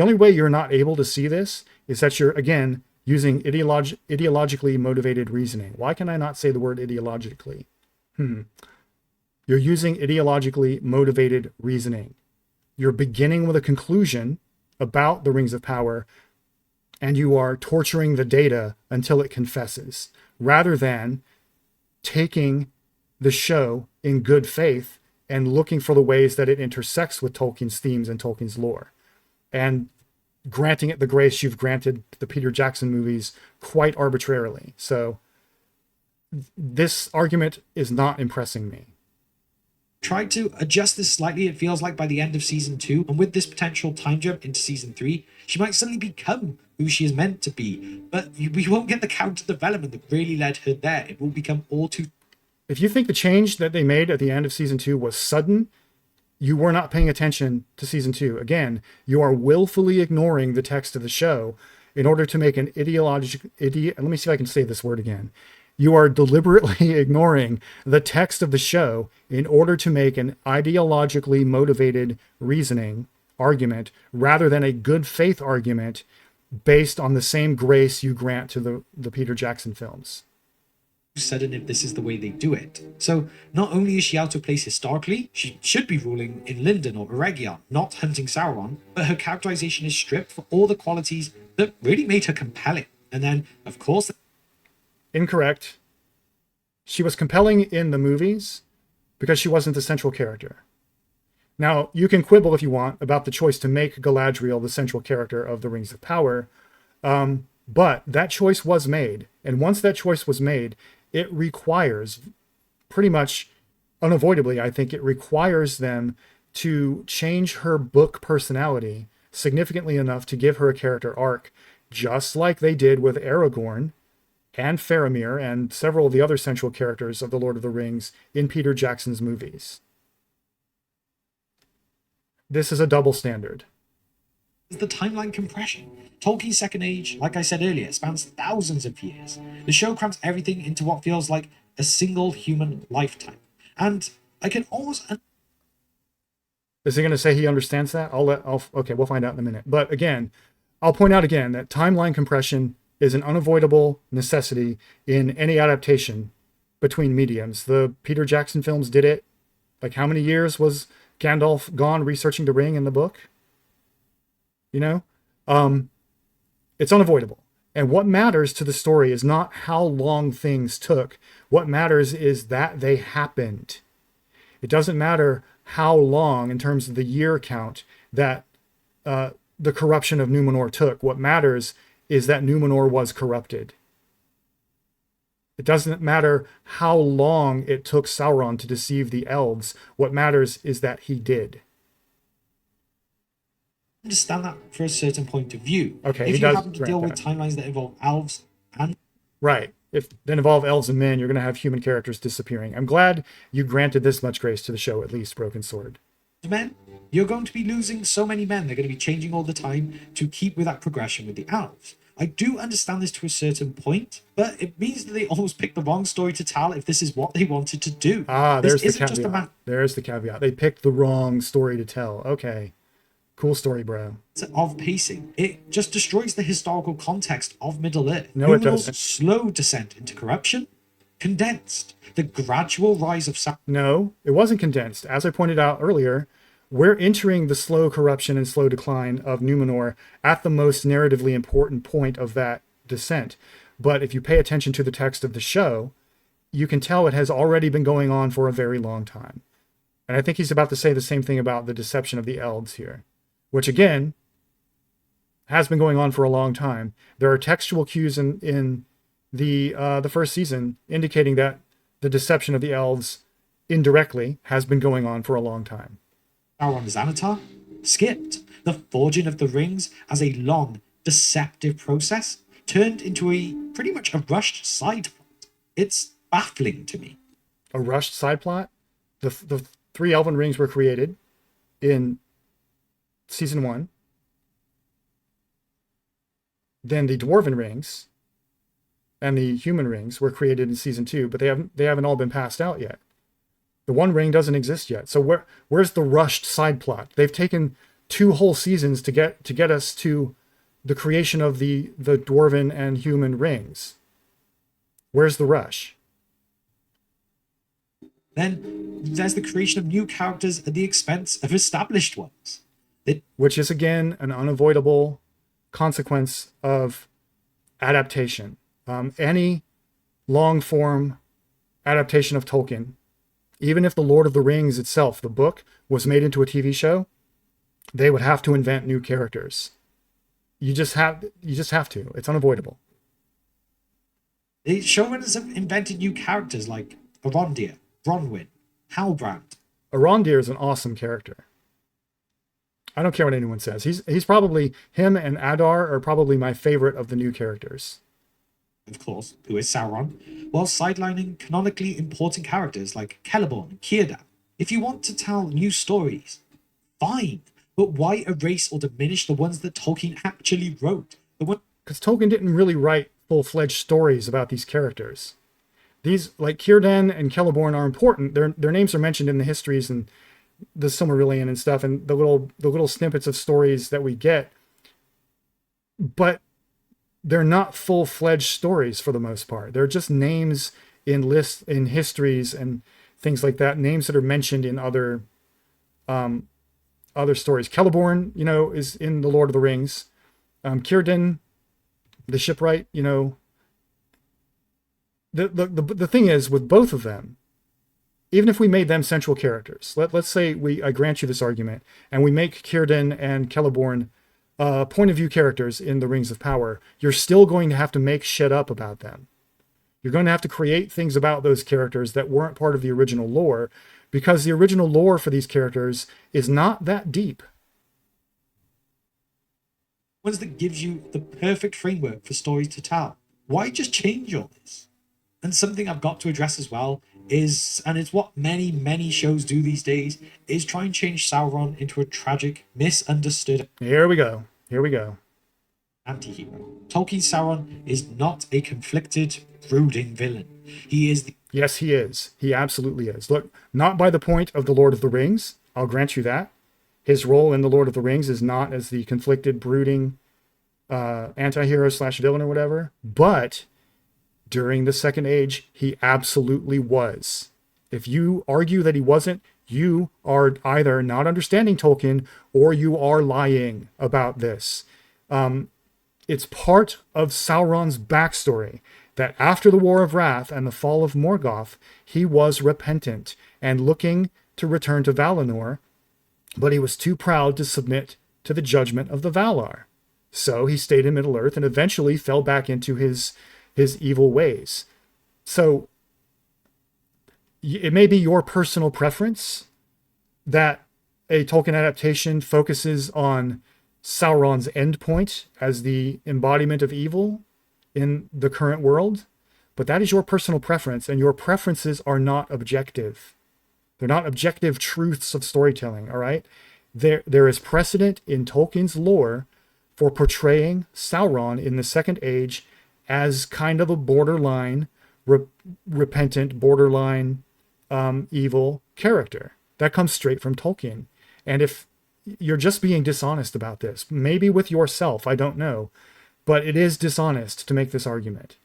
Speaker 1: only way you're not able to see this is that you're, again, using ideologically motivated reasoning. Why can I not say the word ideologically? You're using ideologically motivated reasoning. You're beginning with a conclusion about the Rings of Power, and you are torturing the data until it confesses, rather than taking the show in good faith and looking for the ways that it intersects with Tolkien's themes and Tolkien's lore, and granting it the grace you've granted the Peter Jackson movies quite arbitrarily. So this argument is not impressing me.
Speaker 2: Tried to adjust this slightly, it feels like, by the end of season 2, and with this potential time jump into season 3, she might suddenly become who she is meant to be, but we won't get the character development that really led her there. It will become all too...
Speaker 1: If you think the change that they made at the end of season 2 was sudden, you were not paying attention to season 2. Again, you are willfully ignoring the text of the show in order to make an let me see if I can say this word again. You are deliberately ignoring the text of the show in order to make an ideologically motivated reasoning argument rather than a good faith argument based on the same grace you grant to the Peter Jackson films.
Speaker 2: Sudden if this is the way they do it. So not only is she out of place historically, she should be ruling in Lindon or Eregion, not hunting Sauron, but her characterization is stripped for all the qualities that really made her compelling. And then, of course...
Speaker 1: Incorrect. She was compelling in the movies because she wasn't the central character. Now, you can quibble if you want about the choice to make Galadriel the central character of the Rings of Power, but that choice was made. And once that choice was made, it requires, pretty much unavoidably, I think it requires them to change her book personality significantly enough to give her a character arc, just like they did with Aragorn and Faramir and several of the other central characters of The Lord of the Rings in Peter Jackson's movies. This is a double standard.
Speaker 2: The timeline compression. Tolkien's Second Age, like I said earlier, spans thousands of years. The show crams everything into what feels like a single human lifetime. And I can almost...
Speaker 1: Is he going to say he understands that? Okay, we'll find out in a minute. But again, I'll point out again that timeline compression is an unavoidable necessity in any adaptation between mediums. The Peter Jackson films did it. Like, how many years was Gandalf gone researching the ring in the book? You know? It's unavoidable. And what matters to the story is not how long things took. What matters is that they happened. It doesn't matter how long, in terms of the year count, that the corruption of Numenor took. What matters is that Numenor was corrupted. It doesn't matter how long it took Sauron to deceive the elves. What matters is that he did.
Speaker 2: Understand that for a certain point of view.
Speaker 1: Okay,
Speaker 2: if you happen to deal with timelines that involve elves and...
Speaker 1: Right. If that involve elves and men, you're going to have human characters disappearing. I'm glad you granted this much grace to the show, at least, Broken Sword.
Speaker 2: Men, you're going to be losing so many men. They're going to be changing all the time to keep with that progression with the elves. I do understand this to a certain point, but it means that they almost picked the wrong story to tell if this is what they wanted to do.
Speaker 1: There's the caveat. There's the caveat. They picked the wrong story to tell. Okay. Cool story, bro.
Speaker 2: Of pacing. It just destroys the historical context of Middle-earth.
Speaker 1: No, it doesn't.
Speaker 2: Slow descent into corruption. Condensed. The gradual rise of...
Speaker 1: No, it wasn't condensed. As I pointed out earlier, we're entering the slow corruption and slow decline of Numenor at the most narratively important point of that descent. But if you pay attention to the text of the show, you can tell it has already been going on for a very long time. And I think he's about to say the same thing about the deception of the elves here, which again has been going on for a long time. There are textual cues in the first season indicating that the deception of the elves indirectly has been going on for a long time.
Speaker 2: Sauron Xanatar skipped. The forging of the rings as a long, deceptive process turned into a pretty much a rushed side plot. It's baffling to me.
Speaker 1: A rushed side plot? The three elven rings were created in season 1. Then the dwarven rings and the human rings were created in season 2, but they haven't all been passed out yet. The One Ring doesn't exist yet. So where's the rushed side plot? They've taken 2 whole seasons to get us to the creation of the dwarven and human rings. Where's the rush?
Speaker 2: Then there's the creation of new characters at the expense of established ones.
Speaker 1: Which is, again, an unavoidable consequence of adaptation. Any long-form adaptation of Tolkien, even if The Lord of the Rings itself, the book, was made into a TV show, they would have to invent new characters. You just have to. It's unavoidable.
Speaker 2: The showrunners have invented new characters like Arondir, Bronwyn, Halbrand.
Speaker 1: Arondir is an awesome character. I don't care what anyone says. He's probably, him and Adar are probably my favorite of the new characters.
Speaker 2: Of course, who is Sauron, while sidelining canonically important characters like Celeborn and Círdan. If you want to tell new stories, fine, but why erase or diminish the ones that Tolkien actually wrote?
Speaker 1: Because Tolkien didn't really write full-fledged stories about these characters. These, like Círdan and Celeborn, are important. Their names are mentioned in the histories and the Silmarillion and stuff, and the little snippets of stories that we get but they're not full-fledged stories for the most part. They're just names in lists, in histories and things like that, names that are mentioned in other stories. Celeborn, is in the Lord of the Rings. Círdan, the shipwright, the thing is with both of them, even if we made them central characters, let's say I grant you this argument, and we make Círdan and Celeborn point of view characters in the Rings of Power, you're still going to have to make shit up about them. You're going to have to create things about those characters that weren't part of the original lore, because the original lore for these characters is not that deep.
Speaker 2: Ones that gives you the perfect framework for stories to tell. Why just change all this? And something I've got to address as well is, and it's what many shows do these days, is try and change Sauron into a tragic, misunderstood
Speaker 1: Here we go.
Speaker 2: anti-hero. Tolkien's Sauron is not a conflicted, brooding villain. He is the
Speaker 1: Yes, he is. He absolutely is. Look, not by the point of the Lord of the Rings. I'll grant you that. His role in the Lord of the Rings is not as the conflicted, brooding anti-hero / villain or whatever. But during the Second Age, he absolutely was. If you argue that he wasn't, you are either not understanding Tolkien or you are lying about this. It's part of Sauron's backstory that after the War of Wrath and the fall of Morgoth, he was repentant and looking to return to Valinor, but he was too proud to submit to the judgment of the Valar. So he stayed in Middle-earth and eventually fell back into his evil ways. So it may be your personal preference that a Tolkien adaptation focuses on Sauron's endpoint as the embodiment of evil in the current world, but that is your personal preference, and your preferences are not objective. They're not objective truths of storytelling, all right? There is precedent in Tolkien's lore for portraying Sauron in the Second Age as kind of a borderline, repentant, borderline evil character. That comes straight from Tolkien. And if you're just being dishonest about this, maybe with yourself, I don't know, but it is dishonest to make this argument.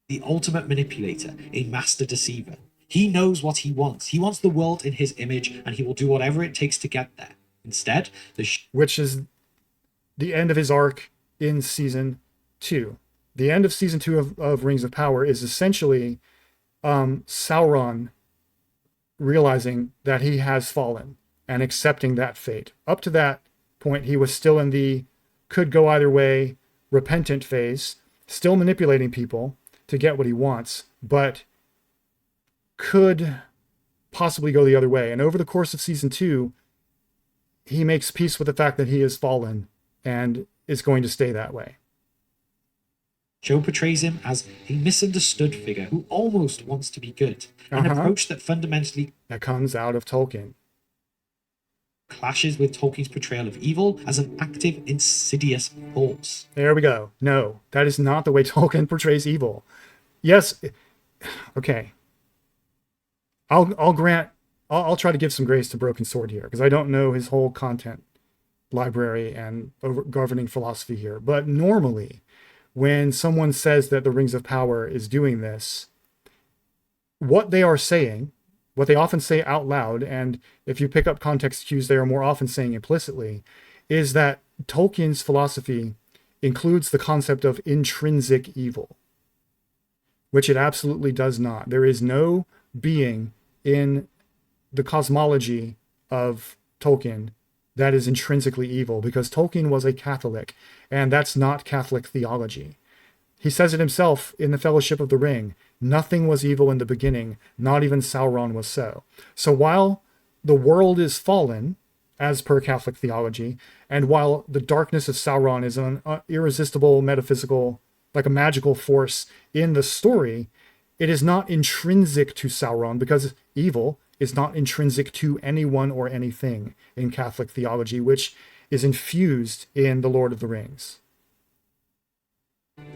Speaker 2: The ultimate manipulator, a master deceiver. He knows what he wants. He wants the world in his image, and he will do whatever it takes to get there. Instead,
Speaker 1: which is the end of his arc in season 2. The end of season 2 of Rings of Power is essentially Sauron realizing that he has fallen and accepting that fate. Up to that point, he was still in the could go either way, repentant phase, still manipulating people to get what he wants, but could possibly go the other way. And over the course of season 2, he makes peace with the fact that he has fallen and is going to stay that way.
Speaker 2: Joe portrays him as a misunderstood figure who almost wants to be good, an approach that fundamentally
Speaker 1: comes out of Tolkien.
Speaker 2: Clashes with Tolkien's portrayal of evil as an active, insidious force.
Speaker 1: There we go. No, that is not the way Tolkien portrays evil. Yes, okay. I'll grant. I'll try to give some grace to Broken Sword here because I don't know his whole content library and governing philosophy here. But normally, when someone says that the Rings of Power is doing this, what they are saying, what they often say out loud, and if you pick up context cues, they are more often saying implicitly, is that Tolkien's philosophy includes the concept of intrinsic evil, which it absolutely does not. There is no being in the cosmology of Tolkien that is intrinsically evil, because Tolkien was a Catholic, and that's not Catholic theology. He says it himself in The Fellowship of the Ring. Nothing was evil in the beginning, not even Sauron was so. So while the world is fallen, as per Catholic theology, and while the darkness of Sauron is an irresistible metaphysical, like a magical force in the story, it is not intrinsic to Sauron, because evil is not intrinsic to anyone or anything in Catholic theology, which is infused in The Lord of the Rings.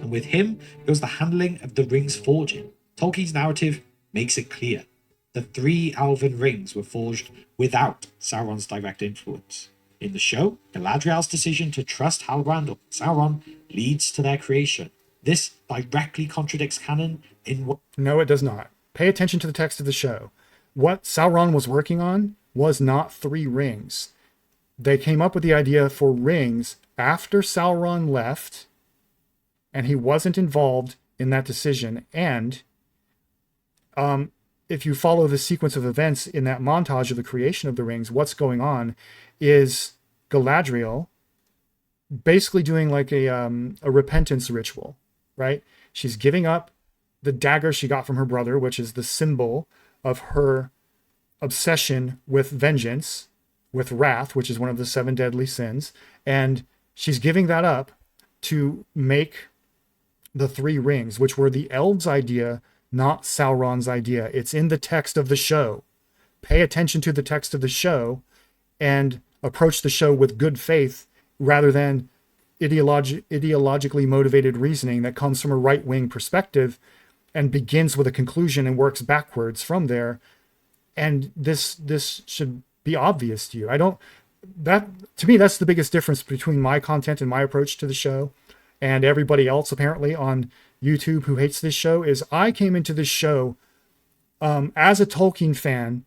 Speaker 2: And with him goes the handling of the rings forging. Tolkien's narrative makes it clear. The 3 elven rings were forged without Sauron's direct influence. In the show, Galadriel's decision to trust Halbrand or Sauron leads to their creation. This directly contradicts canon in what...
Speaker 1: No, it does not. Pay attention to the text of the show. What Sauron was working on was not 3 rings. They came up with the idea for rings after Sauron left, and he wasn't involved in that decision. And if you follow the sequence of events in that montage of the creation of the rings, what's going on is Galadriel basically doing like a repentance ritual, right? She's giving up the dagger she got from her brother, which is the symbol of her obsession with vengeance, with wrath, which is one of the 7 deadly sins. And she's giving that up to make the 3 rings, which were the elves' idea, not Sauron's idea. It's in the text of the show. Pay attention to the text of the show and approach the show with good faith rather than ideologically motivated reasoning that comes from a right-wing perspective and begins with a conclusion and works backwards from there. And this should be obvious to you. To me, that's the biggest difference between my content and my approach to the show and everybody else apparently on YouTube who hates this show, is I came into this show as a Tolkien fan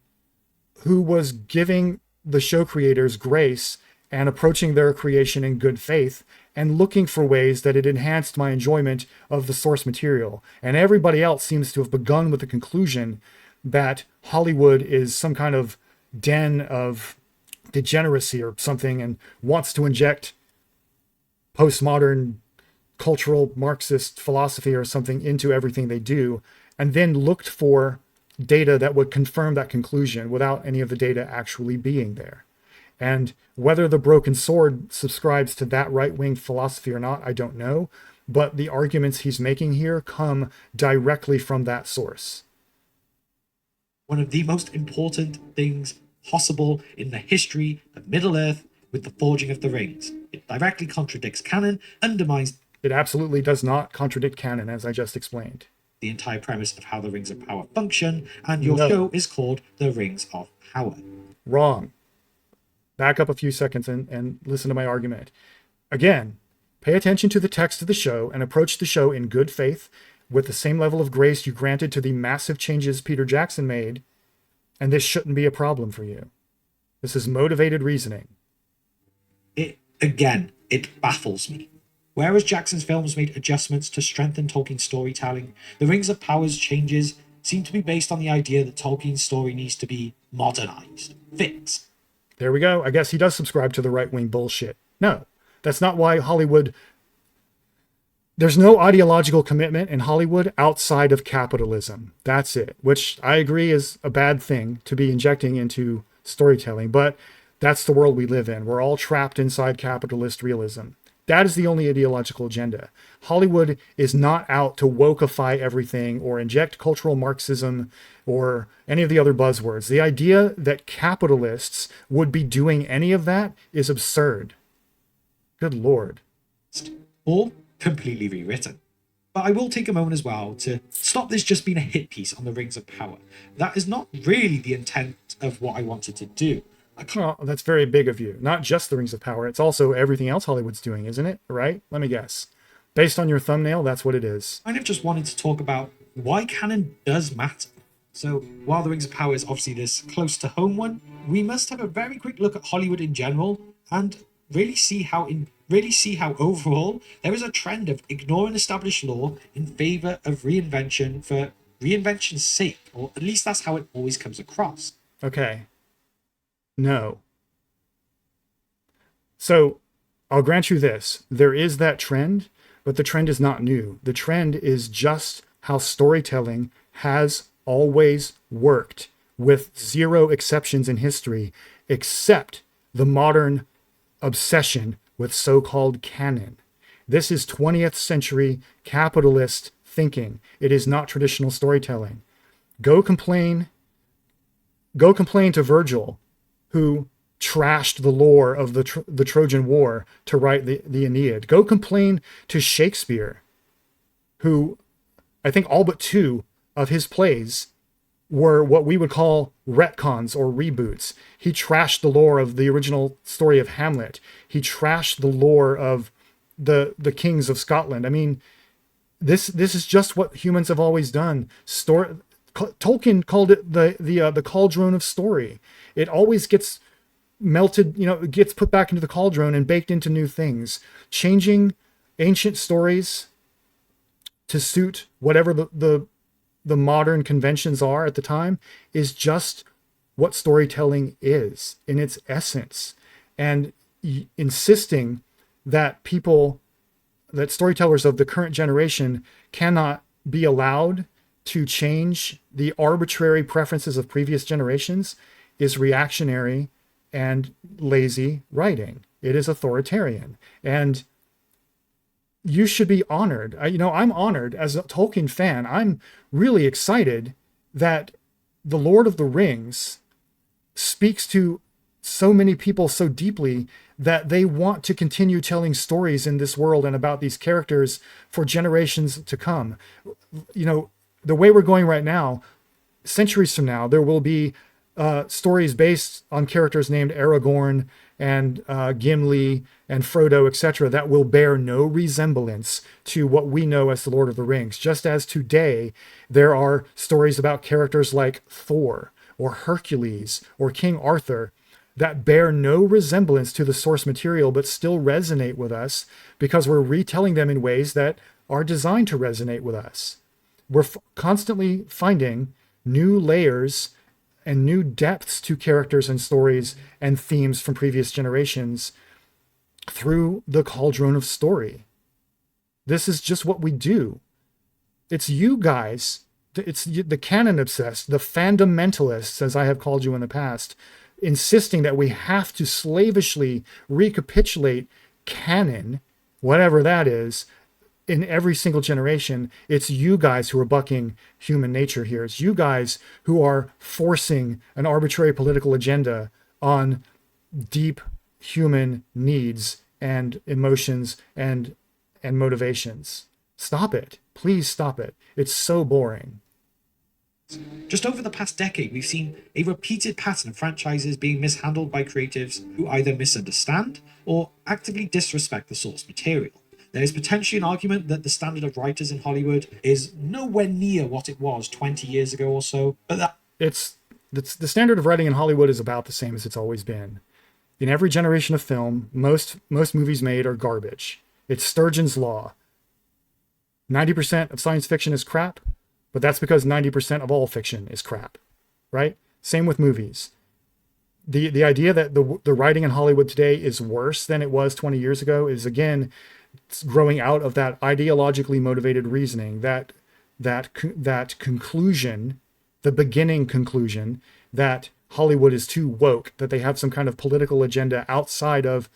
Speaker 1: who was giving the show creators grace and approaching their creation in good faith and looking for ways that it enhanced my enjoyment of the source material. And everybody else seems to have begun with the conclusion that Hollywood is some kind of den of degeneracy or something and wants to inject postmodern cultural Marxist philosophy or something into everything they do, and then looked for data that would confirm that conclusion without any of the data actually being there. And whether the Broken Sword subscribes to that right-wing philosophy or not, I don't know, but the arguments he's making here come directly from that source.
Speaker 2: One of the most important things possible in the history of Middle-earth with the forging of the rings. It directly contradicts canon, undermines...
Speaker 1: It absolutely does not contradict canon, as I just explained.
Speaker 2: The entire premise of how the Rings of Power function, and your
Speaker 1: No.
Speaker 2: show is called The Rings of Power.
Speaker 1: Wrong. Back up a few seconds and listen to my argument. Again, pay attention to the text of the show and approach the show in good faith with the same level of grace you granted to the massive changes Peter Jackson made, and this shouldn't be a problem for you. This is motivated reasoning.
Speaker 2: It baffles me. Whereas Jackson's films made adjustments to strengthen Tolkien's storytelling, the Rings of Power's changes seem to be based on the idea that Tolkien's story needs to be modernized, fixed.
Speaker 1: There we go. I guess he does subscribe to the right-wing bullshit. No, that's not why Hollywood... There's no ideological commitment in Hollywood outside of capitalism. That's it, which I agree is a bad thing to be injecting into storytelling, but that's the world we live in. We're all trapped inside capitalist realism. That is the only ideological agenda. Hollywood is not out to wokeify everything or inject cultural Marxism or any of the other buzzwords. The idea that capitalists would be doing any of that is absurd. Good Lord.
Speaker 2: Or completely rewritten. But I will take a moment as well to stop this just being a hit piece on the Rings of Power. That is not really the intent of what I wanted to do.
Speaker 1: Well, that's very big of you. Not just the Rings of Power. It's also everything else Hollywood's doing, isn't it? Right? Let me guess. Based on your thumbnail, that's what it is.
Speaker 2: I kind of just wanted to talk about why canon does matter. So while the Rings of Power is obviously this close to home one, we must have a very quick look at Hollywood in general and really see how overall there is a trend of ignoring established law in favor of reinvention for reinvention's sake, or at least that's how it always comes across.
Speaker 1: Okay. No. So I'll grant you this. There is that trend, but the trend is not new. The trend is just how storytelling has always worked, with zero exceptions in history, except the modern obsession with so-called canon. This is 20th century capitalist thinking. It is not traditional storytelling. Go complain to Virgil, who trashed the lore of the Trojan War to write the Aeneid. Go complain to Shakespeare, who I think all but 2 of his plays were what we would call retcons or reboots. He trashed the lore of the original story of Hamlet. He trashed the lore of the kings of Scotland. I mean, this is just what humans have always done. Tolkien called it the cauldron of story. It always gets melted, it gets put back into the cauldron and baked into new things, changing ancient stories to suit whatever the modern conventions are at the time is just what storytelling is in its essence. And insisting that storytellers of the current generation cannot be allowed to change the arbitrary preferences of previous generations is reactionary and lazy writing. It is authoritarian. And you should be honored. I'm honored as a Tolkien fan. I'm really excited that The Lord of the Rings speaks to so many people so deeply that they want to continue telling stories in this world and about these characters for generations to come. The way we're going right now, centuries from now, there will be stories based on characters named Aragorn and Gimli and Frodo, etc., that will bear no resemblance to what we know as the Lord of the Rings. Just as today, there are stories about characters like Thor or Hercules or King Arthur that bear no resemblance to the source material, but still resonate with us because we're retelling them in ways that are designed to resonate with us. We're constantly finding new layers and new depths to characters and stories and themes from previous generations through the cauldron of story. This is just what we do. It's you guys, it's the canon obsessed, the fundamentalists, as I have called you in the past, insisting that we have to slavishly recapitulate canon, whatever that is, in every single generation. It's you guys who are bucking human nature here. It's you guys who are forcing an arbitrary political agenda on deep human needs and emotions and motivations. Stop it. Please stop it. It's so boring.
Speaker 2: Just over the past decade, we've seen a repeated pattern of franchises being mishandled by creatives who either misunderstand or actively disrespect the source material. There is potentially an argument that the standard of writers in Hollywood is nowhere near what it was 20 years ago or so, but
Speaker 1: the standard of writing in Hollywood is about the same as it's always been. In every generation of film, most movies made are garbage. It's Sturgeon's law. 90% of science fiction is crap, but that's because 90% of all fiction is crap, right? Same with movies. The idea that the writing in Hollywood today is worse than it was 20 years ago is, again, growing out of that ideologically motivated reasoning, that conclusion, the beginning conclusion that Hollywood is too woke, that they have some kind of political agenda outside of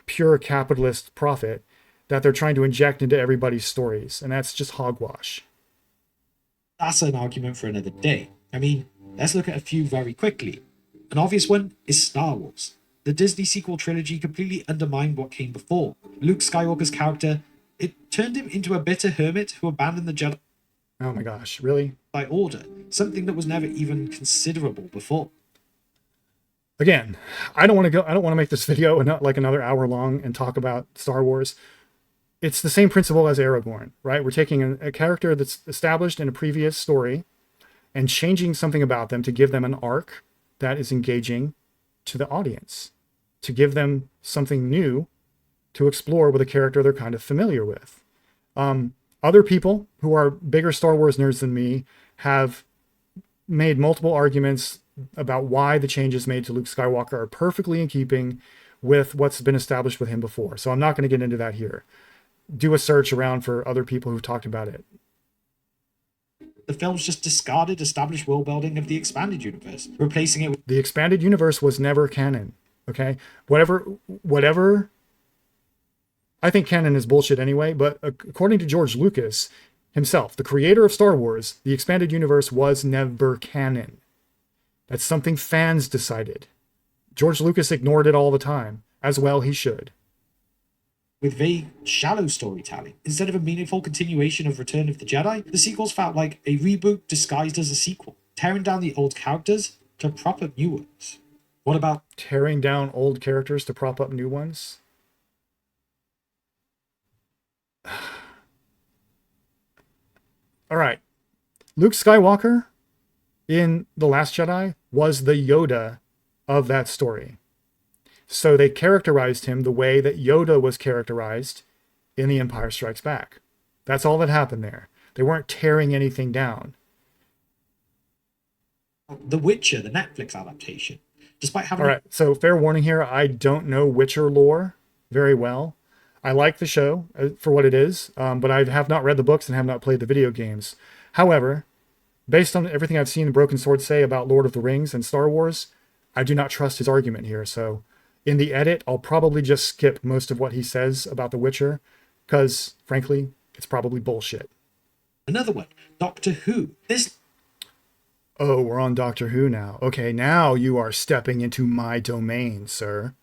Speaker 1: pure capitalist profit that they're trying to inject into everybody's stories. And that's just hogwash.
Speaker 2: That's an argument for another day. I mean, let's look at a few very quickly. An obvious one is Star Wars. The Disney sequel trilogy completely undermined what came before. Luke Skywalker's character, it turned him into a bitter hermit who abandoned the Jedi.
Speaker 1: Oh my gosh, really?
Speaker 2: By order, something that was never even considerable before.
Speaker 1: Again, I don't want to make this video like another hour long and talk about Star Wars. It's the same principle as Aragorn, right? We're taking a character that's established in a previous story and changing something about them to give them an arc that is engaging to the audience, to give them something new to explore with a character they're kind of familiar with. Other people who are bigger Star Wars nerds than me have made multiple arguments about why the changes made to Luke Skywalker are perfectly in keeping with what's been established with him before. So I'm not going to get into that here. Do a search around for other people who've talked about it.
Speaker 2: The films just discarded established world building of the expanded universe, replacing it with...
Speaker 1: The expanded universe was never canon. Okay? Whatever. I think canon is bullshit anyway, but according to George Lucas himself, the creator of Star Wars, the expanded universe was never canon. That's something fans decided. George Lucas ignored it all the time. As well he should.
Speaker 2: With vague, shallow storytelling. Instead of a meaningful continuation of Return of the Jedi, the sequels felt like a reboot disguised as a sequel. tearing down the old characters to prop up new ones. What about
Speaker 1: Tearing down old characters to prop up new ones? All right. Luke Skywalker in The Last Jedi was the Yoda of that story. So they characterized him the way that Yoda was characterized in The Empire Strikes Back. That's all that happened there. They weren't tearing anything down.
Speaker 2: The Witcher, the Netflix adaptation? Despite having
Speaker 1: All right, so fair warning here, I don't know Witcher lore very well. I like the show for what it is, but I have not read the books and have not played the video games. However, based on everything I've seen Broken Sword say about Lord of the Rings and Star Wars, I do not trust his argument here. So in the edit, I'll probably just skip most of what he says about The Witcher, because frankly, it's probably bullshit.
Speaker 2: another one, Doctor Who. This
Speaker 1: Oh, we're on Doctor Who now. Okay, now you are stepping into my domain, sir.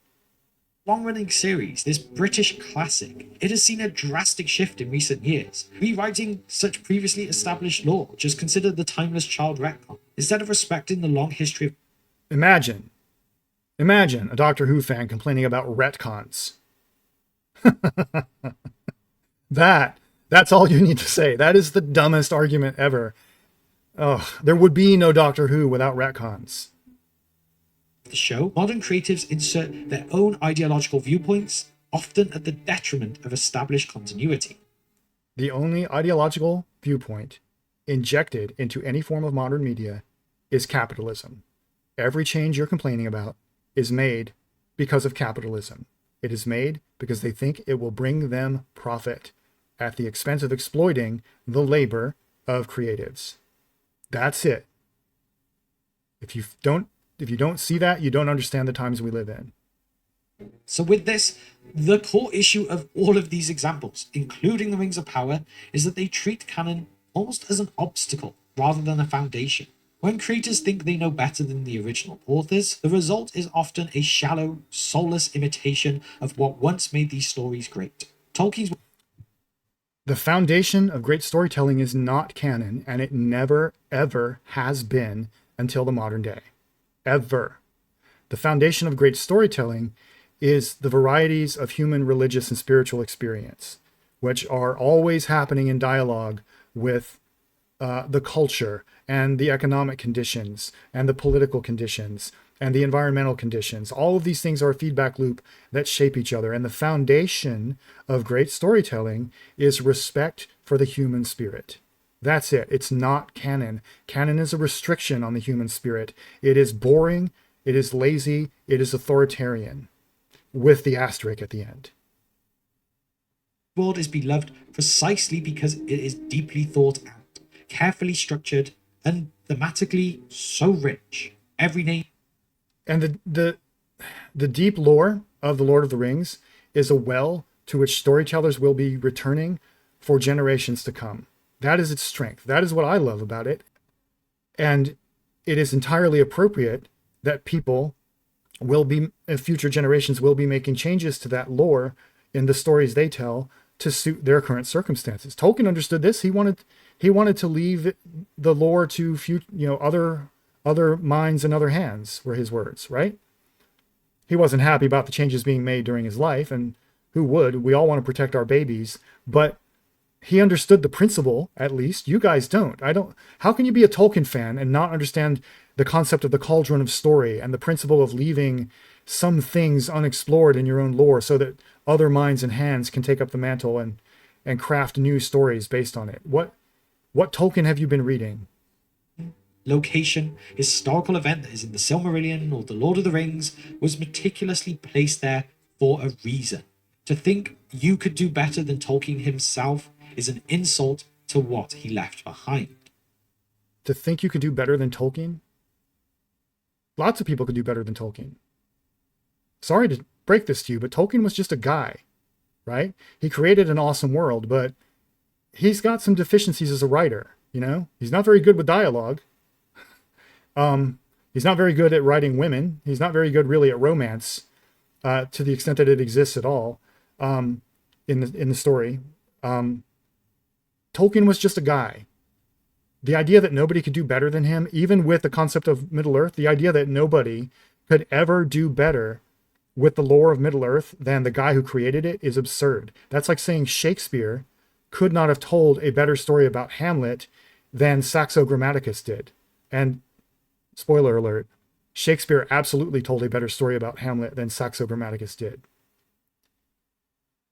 Speaker 2: long-running series, this British classic, it has seen a drastic shift in recent years. Rewriting such previously established lore just considered the timeless child retcon, instead of respecting the long history of
Speaker 1: Imagine a Doctor Who fan complaining about retcons. That's all you need to say. That is the dumbest argument ever. Oh, there would be no Doctor Who without retcons.
Speaker 2: the show. Modern creatives insert their own ideological viewpoints, often at the detriment of established continuity.
Speaker 1: The only ideological viewpoint injected into any form of modern media is capitalism. Every change you're complaining about is made because of capitalism. It is made because they think it will bring them profit at the expense of exploiting the labor of creatives. That's it. If you don't see that, you don't understand the times we live in.
Speaker 2: So with this, the core issue of all of these examples, including the Rings of Power, is that they treat canon almost as an obstacle rather than a foundation. When creators think they know better than the original authors, the result is often a shallow, soulless imitation of what once made these stories great. Tolkien's
Speaker 1: The foundation of great storytelling is not canon, and it never, ever has been until the modern day. Ever. The foundation of great storytelling is the varieties of human religious and spiritual experience, which are always happening in dialogue with the culture and the economic conditions and the political conditions and the environmental conditions. All of these things are a feedback loop that shape each other. And the foundation of great storytelling is respect for the human spirit. That's it. It's not canon. Canon is a restriction on the human spirit. It is boring. It is lazy. It is authoritarian, with the asterisk at the end.
Speaker 2: world is beloved precisely because it is deeply thought out, carefully structured, and thematically so rich. Every name
Speaker 1: And the deep lore of the Lord of the Rings is a well to which storytellers will be returning for generations to come. That is its strength. That is what I love about it. And it is entirely appropriate that people will be, future generations will be making changes to that lore in the stories they tell to suit their current circumstances. Tolkien understood this. He wanted to leave the lore to other minds and other hands, were his words, right? He wasn't happy about the changes being made during his life, and who would? We all want to protect our babies, but he understood the principle, at least. You guys don't. How can you be a Tolkien fan and not understand the concept of the cauldron of story and the principle of leaving some things unexplored in your own lore so that other minds and hands can take up the mantle and craft new stories based on it? What Tolkien have you been reading?
Speaker 2: location, historical event that is in the Silmarillion or the Lord of the Rings was meticulously placed there for a reason. To think you could do better than Tolkien himself is an insult to what he left behind.
Speaker 1: To think you could do better than Tolkien? Lots of people could do better than Tolkien. Sorry to break this to you, but Tolkien was just a guy, right? He created an awesome world, but he's got some deficiencies as a writer, He's not very good with dialogue. He's not very good at writing women. He's not very good really at romance, to the extent that it exists at all, in the story. Tolkien was just a guy. the idea that nobody could do better than him, even with the concept of Middle Earth, the idea that nobody could ever do better with the lore of Middle Earth than the guy who created it is absurd. That's like saying Shakespeare could not have told a better story about Hamlet than Saxo Grammaticus did. And spoiler alert, Shakespeare absolutely told a better story about Hamlet than Saxo Grammaticus did.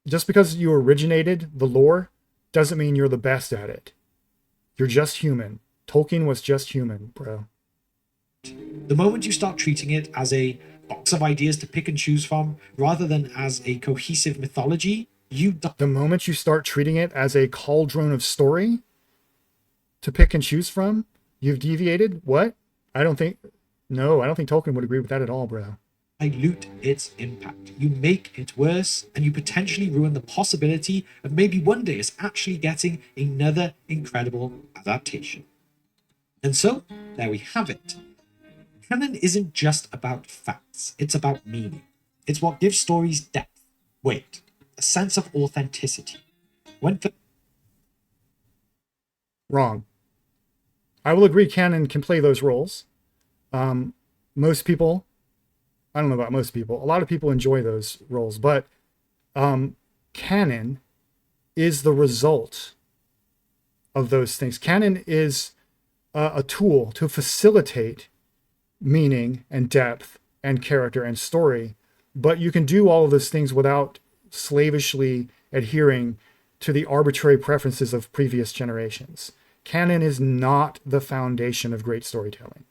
Speaker 1: Just because you originated the lore doesn't mean you're the best at it. You're just human. Tolkien was just human, bro.
Speaker 2: The moment you start treating it as a box of ideas to pick and choose from, rather than as a cohesive mythology,
Speaker 1: the moment you start treating it as a cauldron of story to pick and choose from, you've deviated. What? I don't think Tolkien would agree with that at all, bro.
Speaker 2: Dilute its impact. You make it worse, and you potentially ruin the possibility of maybe one day us actually getting another incredible adaptation. And so, there we have it. Canon isn't just about facts, it's about meaning. It's what gives stories depth, weight, a sense of authenticity.
Speaker 1: Wrong. I will agree Canon can play those roles. Most people, I don't know about most people, a lot of people enjoy those roles, but Canon is the result of those things. Canon is a tool to facilitate meaning and depth and character and story, but you can do all of those things without slavishly adhering to the arbitrary preferences of previous generations. Canon is not the foundation of great storytelling.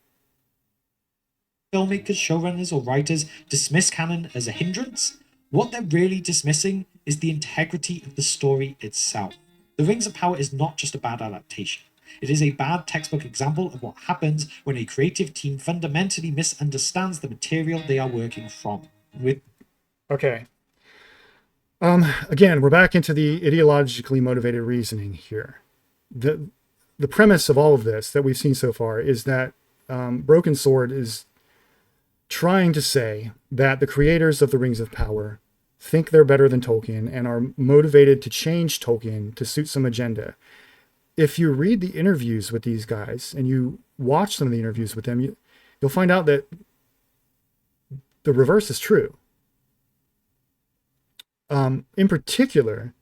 Speaker 2: Filmmakers, showrunners, or writers dismiss canon as a hindrance. What they're really dismissing is the integrity of the story itself. The Rings of Power is not just a bad adaptation. It is a bad textbook example of what happens when a creative team fundamentally misunderstands the material they are working from.
Speaker 1: Okay. Again, we're back into the ideologically motivated reasoning here. The premise of all of this that we've seen so far is that Broken Sword is trying to say that the creators of the Rings of Power think they're better than Tolkien and are motivated to change Tolkien to suit some agenda. If you read the interviews with these guys and you watch some of the interviews with them, you'll find out that the reverse is true. In particular,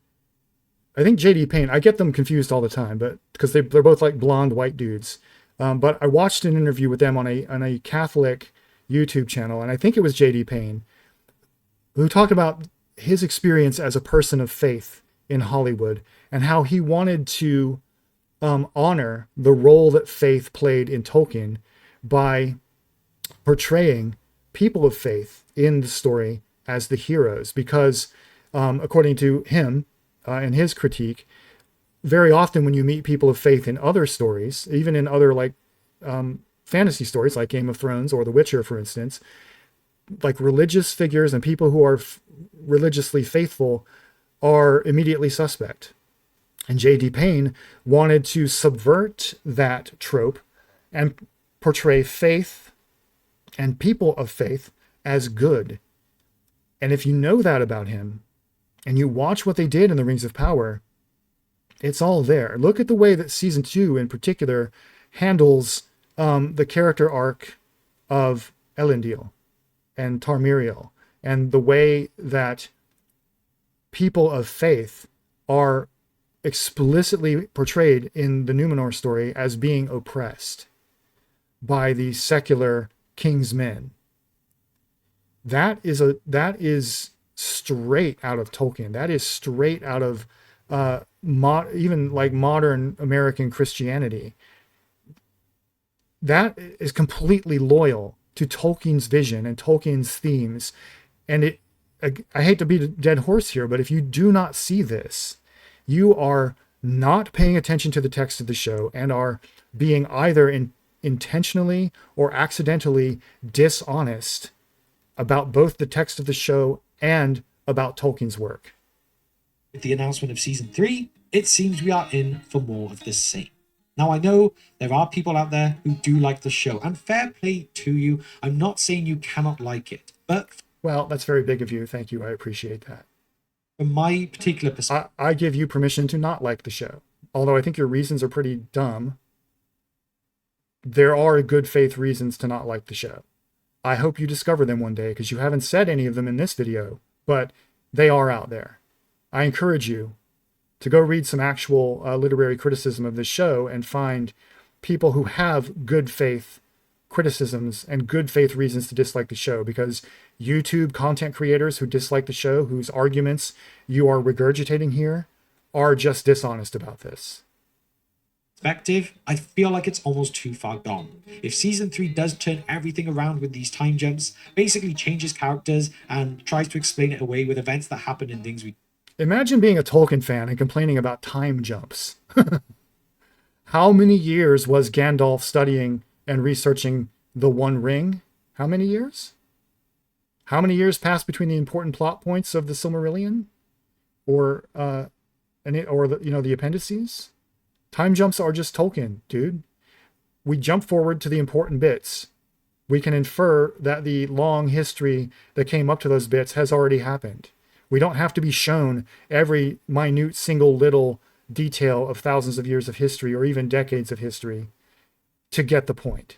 Speaker 1: I think J.D. Payne, I get them confused all the time, but because they're both like blonde white dudes. But I watched an interview with them on a Catholic YouTube channel, and I think it was J.D. Payne, who talked about his experience as a person of faith in Hollywood and how he wanted to honor the role that faith played in Tolkien by portraying people of faith in the story as the heroes. Because according to him and his critique, very often when you meet people of faith in other stories, even in other like fantasy stories like Game of Thrones or The Witcher, for instance, like religious figures and people who are religiously faithful are immediately suspect. And J.D. Payne wanted to subvert that trope and portray faith and people of faith as good. And if you know that about him and you watch what they did in the Rings of Power, it's all there. Look at the way that season 2 in particular handles the character arc of Elendil and Tarmiriel, and the way that people of faith are explicitly portrayed in the Numenor story as being oppressed by the secular king's men. That is straight out of Tolkien. That is straight out of even like modern American Christianity. That is completely loyal to Tolkien's vision and Tolkien's themes. And I hate to beat a dead horse here, but if you do not see this, you are not paying attention to the text of the show and are being either intentionally or accidentally dishonest about both the text of the show and about Tolkien's work.
Speaker 2: With the announcement of season 3, it seems we are in for more of the same. Now, I know there are people out there who do like the show, and fair play to you. I'm not saying you cannot like it, but...
Speaker 1: Well, that's very big of you. Thank you. I appreciate that.
Speaker 2: From my particular perspective...
Speaker 1: I give you permission to not like the show, although I think your reasons are pretty dumb. there are good faith reasons to not like the show. I hope you discover them one day, because you haven't said any of them in this video, but they are out there. I encourage you to go read some actual literary criticism of this show and find people who have good faith criticisms and good faith reasons to dislike the show, because YouTube content creators who dislike the show, whose arguments you are regurgitating here, are just dishonest about this.
Speaker 2: Perspective, I feel like it's almost too far gone. If season 3 does turn everything around with these time jumps, basically changes characters and tries to explain it away with events that happen in things we...
Speaker 1: Imagine being a Tolkien fan and complaining about time jumps. How many years was Gandalf studying and researching the One Ring? How many years? How many years passed between the important plot points of the Silmarillion, or the appendices? Time jumps are just Tolkien, dude. We jump forward to the important bits. We can infer that the long history that came up to those bits has already happened. We don't have to be shown every minute single little detail of thousands of years of history or even decades of history to get the point.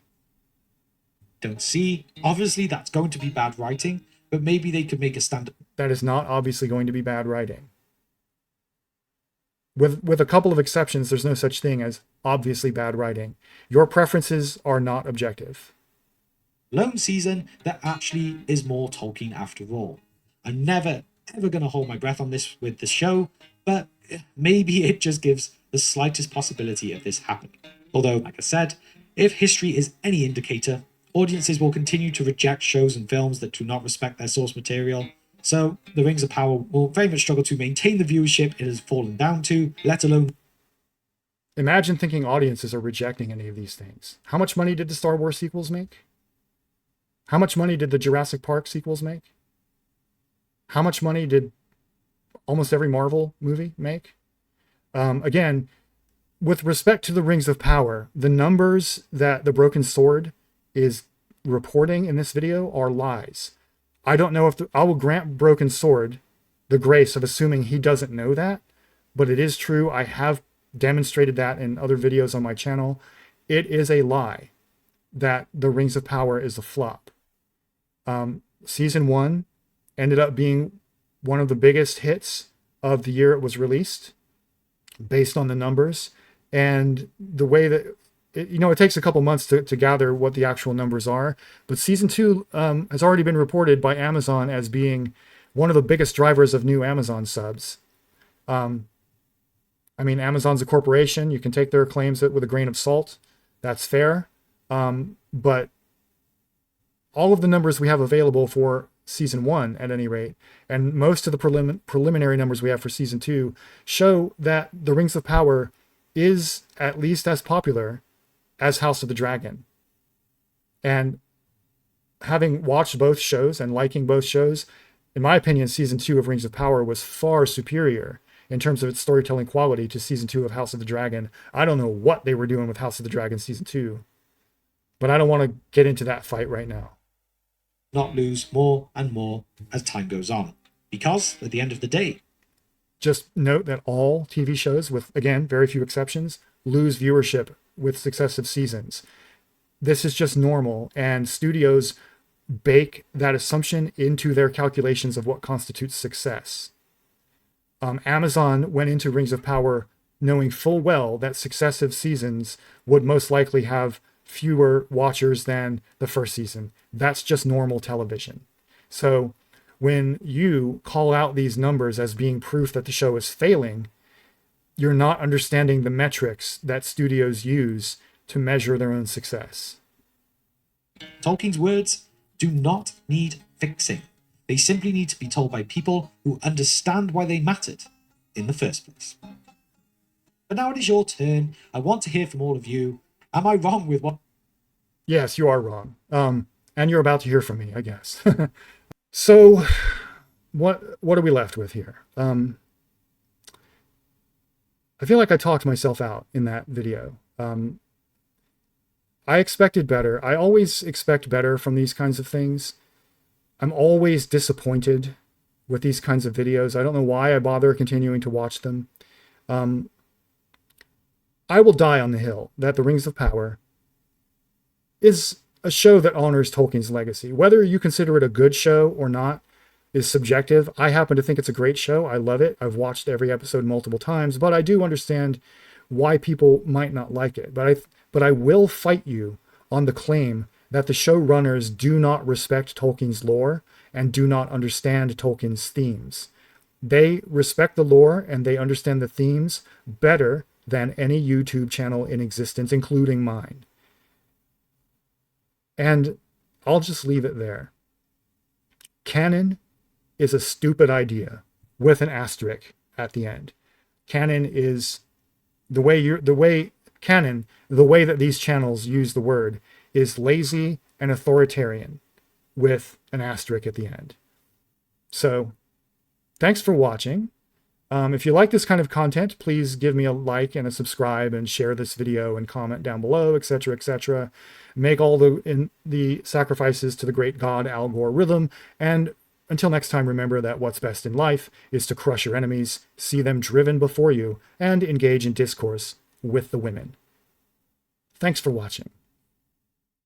Speaker 2: Don't see. Obviously, that's going to be bad writing, but maybe they could make a stand.
Speaker 1: That is not obviously going to be bad writing. With a couple of exceptions, there's no such thing as obviously bad writing. Your preferences are not objective.
Speaker 2: Lone season that actually is more Tolkien after all. I'm never, ever going to hold my breath on this with the show, but maybe it just gives the slightest possibility of this happening. Although, like I said, if history is any indicator, audiences will continue to reject shows and films that do not respect their source material. So, the Rings of Power will very much struggle to maintain the viewership it has fallen down to, let alone...
Speaker 1: Imagine thinking audiences are rejecting any of these things. How much money did the Star Wars sequels make? How much money did the Jurassic Park sequels make? How much money did almost every Marvel movie make? Again, with respect to the Rings of Power, the numbers that the Broken Sword is reporting in this video are lies. I don't know if I will grant Broken Sword the grace of assuming he doesn't know that, but it is true. I have demonstrated that in other videos on my channel. It is a lie that the Rings of Power is a flop. Season 1 ended up being one of the biggest hits of the year it was released, based on the numbers and the way that it takes a couple months to gather what the actual numbers are, but season 2 has already been reported by Amazon as being one of the biggest drivers of new Amazon subs. I mean, Amazon's a corporation. You can take their claims with a grain of salt. That's fair. But all of the numbers we have available for season 1, at any rate, and most of the preliminary numbers we have for season 2 show that the Rings of Power is at least as popular as House of the Dragon. And having watched both shows and liking both shows, in my opinion, season 2 of Rings of Power was far superior in terms of its storytelling quality to season 2 of House of the Dragon. I don't know what they were doing with House of the Dragon season 2, but I don't want to get into that fight right now.
Speaker 2: Not lose more and more as time goes on. Because, at the end of the day...
Speaker 1: Just note that all TV shows, with, again, very few exceptions, lose viewership with successive seasons. This is just normal, and studios bake that assumption into their calculations of what constitutes success. Amazon went into Rings of Power knowing full well that successive seasons would most likely have fewer watchers than the first season. That's just normal television. So when you call out these numbers as being proof that the show is failing, you're not understanding the metrics that studios use to measure their own success.
Speaker 2: Tolkien's words do not need fixing. They simply need to be told by people who understand why they mattered in the first place. But now it is your turn. I want to hear from all of you. Am I wrong with what...
Speaker 1: Yes, you are wrong. And you're about to hear from me, I guess. So what are we left with here? I feel like I talked myself out in that video. I expected better. I always expect better from these kinds of things. I'm always disappointed with these kinds of videos. I don't know why I bother continuing to watch them. I will die on the hill that the Rings of Power is a show that honors Tolkien's legacy. Whether you consider it a good show or not is subjective. I happen to think it's a great show. I love it. I've watched every episode multiple times, but I do understand why people might not like it. But I will fight you on the claim that the showrunners do not respect Tolkien's lore and do not understand Tolkien's themes. They respect the lore and they understand the themes better than any YouTube channel in existence, including mine. And I'll just leave it there. Canon is a stupid idea with an asterisk at the end. Canon is the way that these channels use the word is lazy and authoritarian with an asterisk at the end. So thanks for watching. If you like this kind of content, please give me a like and a subscribe and share this video and comment down below, etc., etc. Make all the sacrifices to the great god algorithm. And until next time, remember that what's best in life is to crush your enemies, see them driven before you, and engage in discourse with the women. Thanks for watching.